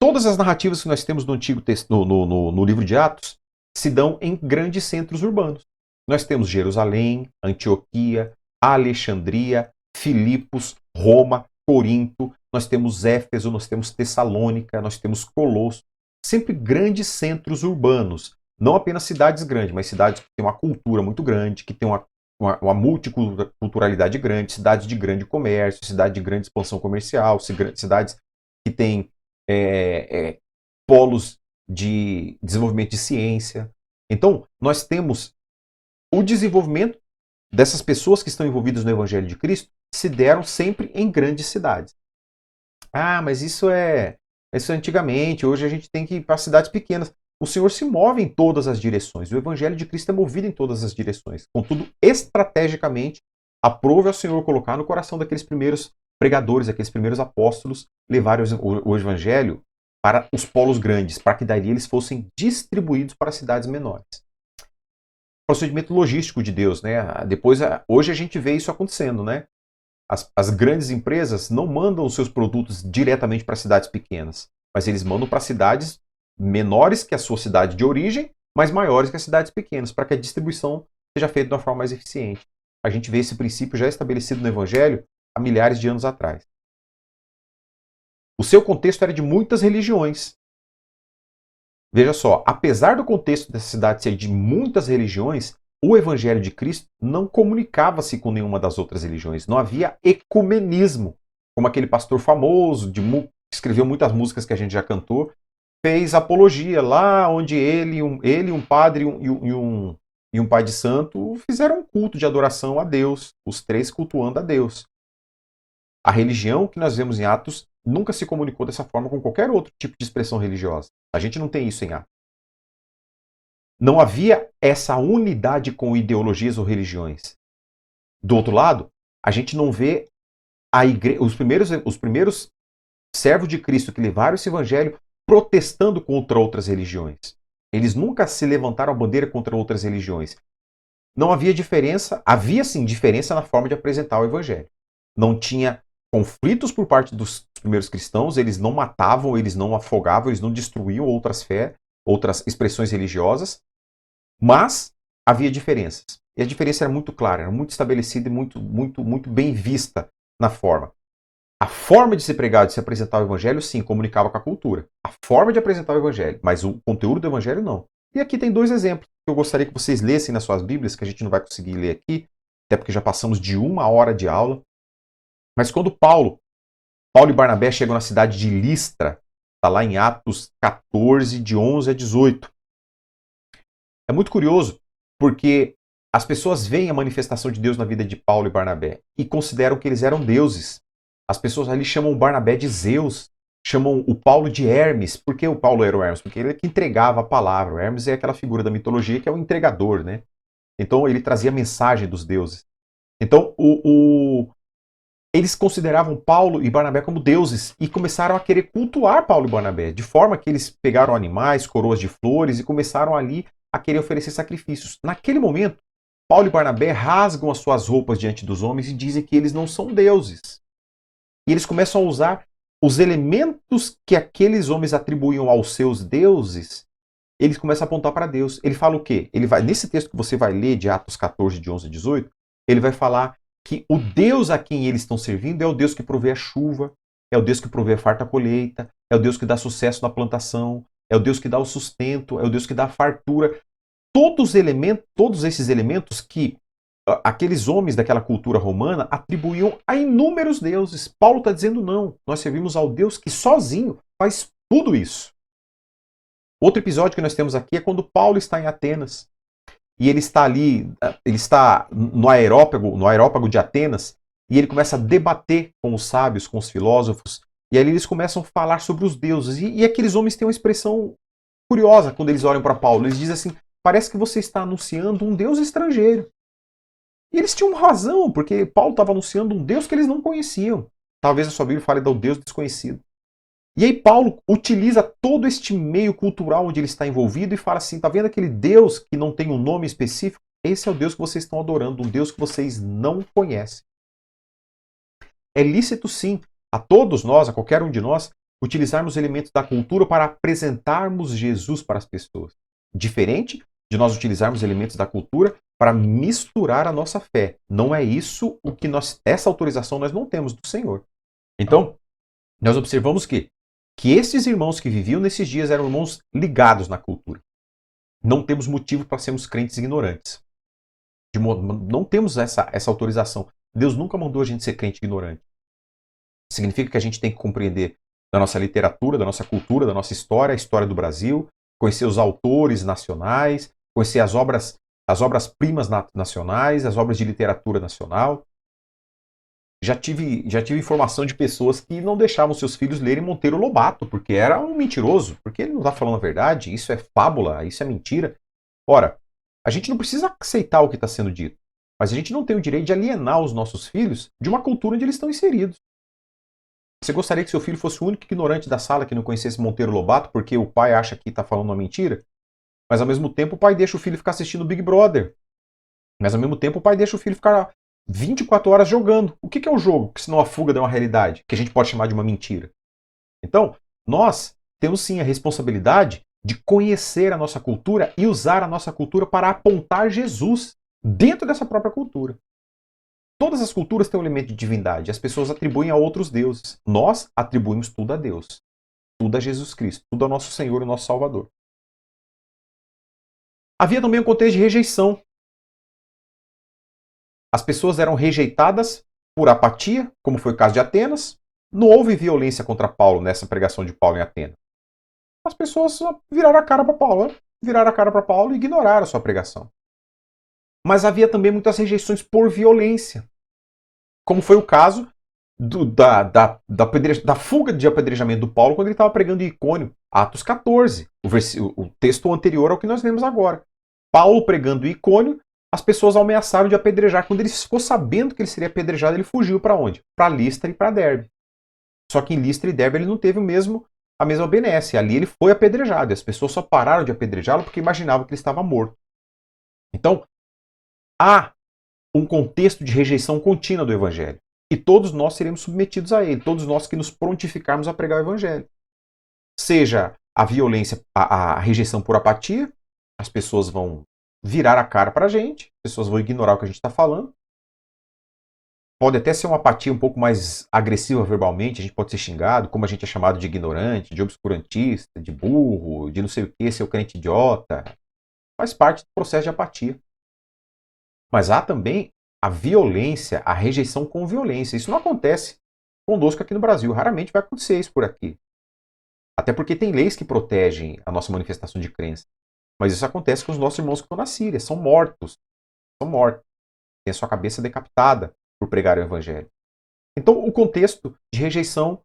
Todas as narrativas que nós temos no Antigo no livro de Atos se dão em grandes centros urbanos. Nós temos Jerusalém, Antioquia, Alexandria, Filipos, Roma, Corinto, nós temos Éfeso, nós temos Tessalônica, nós temos Colosso. Sempre grandes centros urbanos. Não apenas cidades grandes, mas cidades que têm uma cultura muito grande, que têm uma multiculturalidade grande, cidades de grande comércio, cidades de grande expansão comercial, cidades que têm polos de desenvolvimento de ciência. Então, nós temos o desenvolvimento dessas pessoas que estão envolvidas no Evangelho de Cristo se deram sempre em grandes cidades. Ah, mas isso é antigamente, hoje a gente tem que ir para cidades pequenas. O Senhor se move em todas as direções. O Evangelho de Cristo é movido em todas as direções. Contudo, estrategicamente, aprove ao Senhor colocar no coração daqueles primeiros pregadores, aqueles primeiros apóstolos, levarem o Evangelho para os polos grandes, para que dali eles fossem distribuídos para cidades menores. Procedimento logístico de Deus, né? Hoje a gente vê isso acontecendo, né? As grandes empresas não mandam os seus produtos diretamente para cidades pequenas, mas eles mandam para cidades menores que a sua cidade de origem, mas maiores que as cidades pequenas, para que a distribuição seja feita de uma forma mais eficiente. A gente vê esse princípio já estabelecido no Evangelho há milhares de anos atrás. O seu contexto era de muitas religiões. Veja só, apesar do contexto dessa cidade ser de muitas religiões, o Evangelho de Cristo não comunicava-se com nenhuma das outras religiões. Não havia ecumenismo, como aquele pastor famoso, que escreveu muitas músicas que a gente já cantou, fez apologia lá onde ele um padre e um pai de santo fizeram um culto de adoração a Deus, os três cultuando a Deus. A religião que nós vemos em Atos nunca se comunicou dessa forma com qualquer outro tipo de expressão religiosa. A gente não tem isso em Atos. Não havia essa unidade com ideologias ou religiões. Do outro lado, a gente não vê os primeiros servos de Cristo que levaram esse evangelho protestando contra outras religiões. Eles nunca se levantaram a bandeira contra outras religiões. Não havia diferença, havia sim diferença na forma de apresentar o evangelho. Não tinha conflitos por parte dos primeiros cristãos, eles não matavam, eles não afogavam, eles não destruíam outras expressões religiosas, mas havia diferenças. E a diferença era muito clara, era muito estabelecida e muito bem vista na forma. A forma de se pregar, de se apresentar o evangelho, sim, comunicava com a cultura. A forma de apresentar o evangelho, mas o conteúdo do evangelho, não. E aqui tem dois exemplos que eu gostaria que vocês lessem nas suas Bíblias, que a gente não vai conseguir ler aqui, até porque já passamos de 1 hora de aula. Mas quando Paulo e Barnabé chegam na cidade de Listra, está lá em Atos 14, de 11 a 18. É muito curioso, porque as pessoas veem a manifestação de Deus na vida de Paulo e Barnabé e consideram que eles eram deuses. As pessoas ali chamam Barnabé de Zeus. chamam o Paulo de Hermes. Por que o Paulo era o Hermes? Porque ele é que entregava a palavra. O Hermes é aquela figura da mitologia que é o entregador, né? Então ele trazia a mensagem dos deuses. Então eles consideravam Paulo e Barnabé como deuses e começaram a querer cultuar Paulo e Barnabé, de forma que eles pegaram animais, coroas de flores e começaram ali a querer oferecer sacrifícios. Naquele momento, Paulo e Barnabé rasgam as suas roupas diante dos homens e dizem que eles não são deuses. E eles começam a usar os elementos que aqueles homens atribuíam aos seus deuses, eles começam a apontar para Deus. Ele fala o quê? Ele vai, nesse texto que você vai ler, de Atos 14, de 11 a 18, ele vai falar que o Deus a quem eles estão servindo é o Deus que provê a chuva, é o Deus que provê a farta colheita, é o Deus que dá sucesso na plantação, é o Deus que dá o sustento, é o Deus que dá a fartura. Todos esses elementos que aqueles homens daquela cultura romana atribuíam a inúmeros deuses. Paulo está dizendo não, nós servimos ao Deus que sozinho faz tudo isso. Outro episódio que nós temos aqui é quando Paulo está em Atenas e ele está ali, ele está no aerópago de Atenas e ele começa a debater com os sábios, com os filósofos, e aí eles começam a falar sobre os deuses. E aqueles homens têm uma expressão curiosa quando eles olham para Paulo. Eles dizem assim, parece que você está anunciando um deus estrangeiro. E eles tinham razão, porque Paulo estava anunciando um Deus que eles não conheciam. Talvez a sua Bíblia fale do Deus desconhecido. E aí Paulo utiliza todo este meio cultural onde ele está envolvido e fala assim, tá vendo aquele Deus que não tem um nome específico? Esse é o Deus que vocês estão adorando, um Deus que vocês não conhecem. É lícito sim, a todos nós, a qualquer um de nós, utilizarmos elementos da cultura para apresentarmos Jesus para as pessoas. Diferente de nós utilizarmos elementos da cultura para misturar a nossa fé. Não é isso o que essa autorização nós não temos do Senhor. Então, nós observamos que esses irmãos que viviam nesses dias eram irmãos ligados na cultura. Não temos motivo para sermos crentes ignorantes. Não temos essa autorização. Deus nunca mandou a gente ser crente ignorante. Significa que a gente tem que compreender da nossa literatura, da nossa cultura, da nossa história, a história do Brasil, conhecer os autores nacionais, conhecer as obras-primas nacionais, as obras de literatura nacional. Já tive informação de pessoas que não deixavam seus filhos lerem Monteiro Lobato, porque era um mentiroso, porque ele não está falando a verdade, isso é fábula, isso é mentira. Ora, a gente não precisa aceitar o que está sendo dito, mas a gente não tem o direito de alienar os nossos filhos de uma cultura onde eles estão inseridos. Você gostaria que seu filho fosse o único ignorante da sala que não conhecesse Monteiro Lobato porque o pai acha que está falando uma mentira? Mas ao mesmo tempo o pai deixa o filho ficar assistindo Big Brother. Mas ao mesmo tempo o pai deixa o filho ficar 24 horas jogando. O que é o jogo? Se não a fuga de uma realidade, que a gente pode chamar de uma mentira. Então, nós temos sim a responsabilidade de conhecer a nossa cultura e usar a nossa cultura para apontar Jesus dentro dessa própria cultura. Todas as culturas têm um elemento de divindade. As pessoas atribuem a outros deuses. Nós atribuímos tudo a Deus. Tudo a Jesus Cristo. Tudo ao nosso Senhor e nosso Salvador. Havia também um contexto de rejeição. As pessoas eram rejeitadas por apatia, como foi o caso de Atenas. Não houve violência contra Paulo nessa pregação de Paulo em Atenas. As pessoas só viraram a cara para Paulo. Viraram a cara para Paulo e ignoraram a sua pregação. Mas havia também muitas rejeições por violência. Como foi o caso da fuga de apedrejamento do Paulo quando ele estava pregando em Icônio, Atos 14, o texto anterior ao que nós lemos agora. Paulo pregando em Icônio, as pessoas ameaçaram de apedrejar. Quando ele ficou sabendo que ele seria apedrejado, ele fugiu para onde? Para Listra e para Derbe. Só que em Listra e Derbe ele não teve a mesma benesse. Ali ele foi apedrejado e as pessoas só pararam de apedrejá-lo porque imaginavam que ele estava morto. Então, há um contexto de rejeição contínua do Evangelho. E todos nós seremos submetidos a ele, todos nós que nos prontificarmos a pregar o Evangelho. Seja a violência, a rejeição por apatia, as pessoas vão virar a cara para a gente, as pessoas vão ignorar o que a gente está falando. Pode até ser uma apatia um pouco mais agressiva verbalmente, a gente pode ser xingado, como a gente é chamado de ignorante, de obscurantista, de burro, de não sei o que, seu crente idiota. Faz parte do processo de apatia. Mas há também a violência, a rejeição com violência. Isso não acontece conosco aqui no Brasil. Raramente vai acontecer isso por aqui. Até porque tem leis que protegem a nossa manifestação de crença. Mas isso acontece com os nossos irmãos que estão na Síria. São mortos. São mortos. Tem a sua cabeça decapitada por pregar o Evangelho. Então, o contexto de rejeição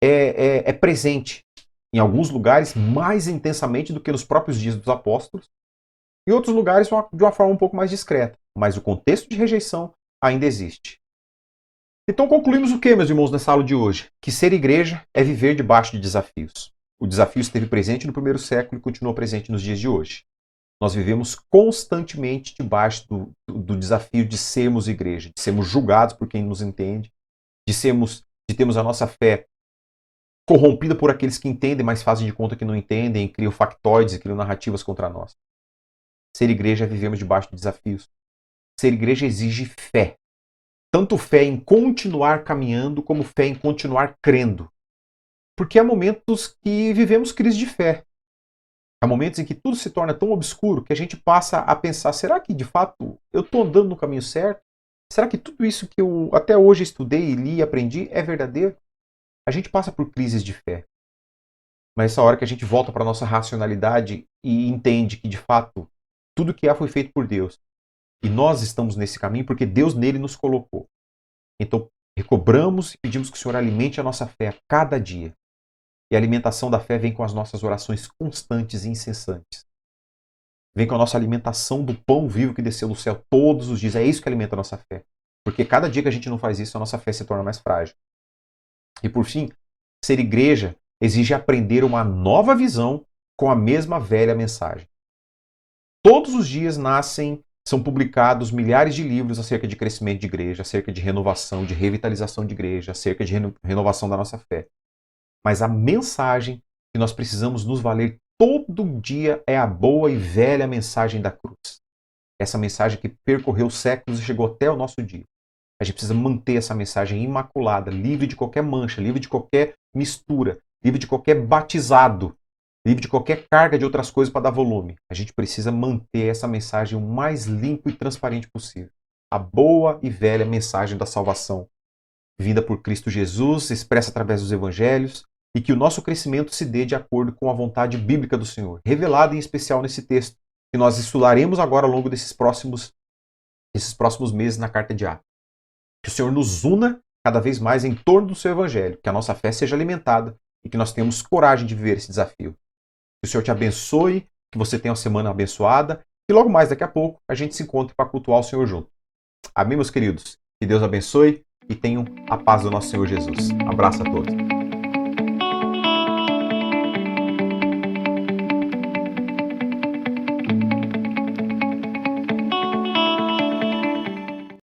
é presente em alguns lugares mais intensamente do que nos próprios dias dos apóstolos, em outros lugares de uma forma um pouco mais discreta, mas o contexto de rejeição ainda existe. Então concluímos o que, meus irmãos, nessa aula de hoje? Que ser igreja é viver debaixo de desafios. O desafio esteve presente no primeiro século e continua presente nos dias de hoje. Nós vivemos constantemente debaixo do desafio de sermos igreja, de sermos julgados por quem nos entende, de termos a nossa fé corrompida por aqueles que entendem, mas fazem de conta que não entendem, criam factoides e criam narrativas contra nós. Ser igreja é vivermos debaixo de desafios. Ser igreja exige fé. Tanto fé em continuar caminhando, como fé em continuar crendo. Porque há momentos que vivemos crise de fé. Há momentos em que tudo se torna tão obscuro que a gente passa a pensar, será que de fato eu estou andando no caminho certo? Será que tudo isso que eu até hoje estudei, li e aprendi é verdadeiro? A gente passa por crises de fé. Mas essa hora que a gente volta para a nossa racionalidade e entende que de fato tudo que há foi feito por Deus. E nós estamos nesse caminho porque Deus nele nos colocou. Então, recobramos e pedimos que o Senhor alimente a nossa fé a cada dia. E a alimentação da fé vem com as nossas orações constantes e incessantes. Vem com a nossa alimentação do pão vivo que desceu do céu todos os dias. É isso que alimenta a nossa fé. Porque cada dia que a gente não faz isso, a nossa fé se torna mais frágil. E por fim, ser igreja exige aprender uma nova visão com a mesma velha mensagem. Todos os dias são publicados milhares de livros acerca de crescimento de igreja, acerca de renovação, de revitalização de igreja, acerca de renovação da nossa fé. Mas a mensagem que nós precisamos nos valer todo dia é a boa e velha mensagem da cruz. Essa mensagem que percorreu séculos e chegou até o nosso dia. A gente precisa manter essa mensagem imaculada, livre de qualquer mancha, livre de qualquer mistura, livre de qualquer batizado, livre de qualquer carga de outras coisas para dar volume. A gente precisa manter essa mensagem o mais limpo e transparente possível. A boa e velha mensagem da salvação, vinda por Cristo Jesus, expressa através dos evangelhos, e que o nosso crescimento se dê de acordo com a vontade bíblica do Senhor, revelada em especial nesse texto, que nós estudaremos agora ao longo desses próximos meses na carta de Atos. Que o Senhor nos una cada vez mais em torno do seu evangelho, que a nossa fé seja alimentada e que nós tenhamos coragem de viver esse desafio. Que o Senhor te abençoe, que você tenha uma semana abençoada e logo mais daqui a pouco a gente se encontre para cultuar o Senhor junto. Amém, meus queridos? Que Deus abençoe e tenham a paz do nosso Senhor Jesus. Abraço a todos.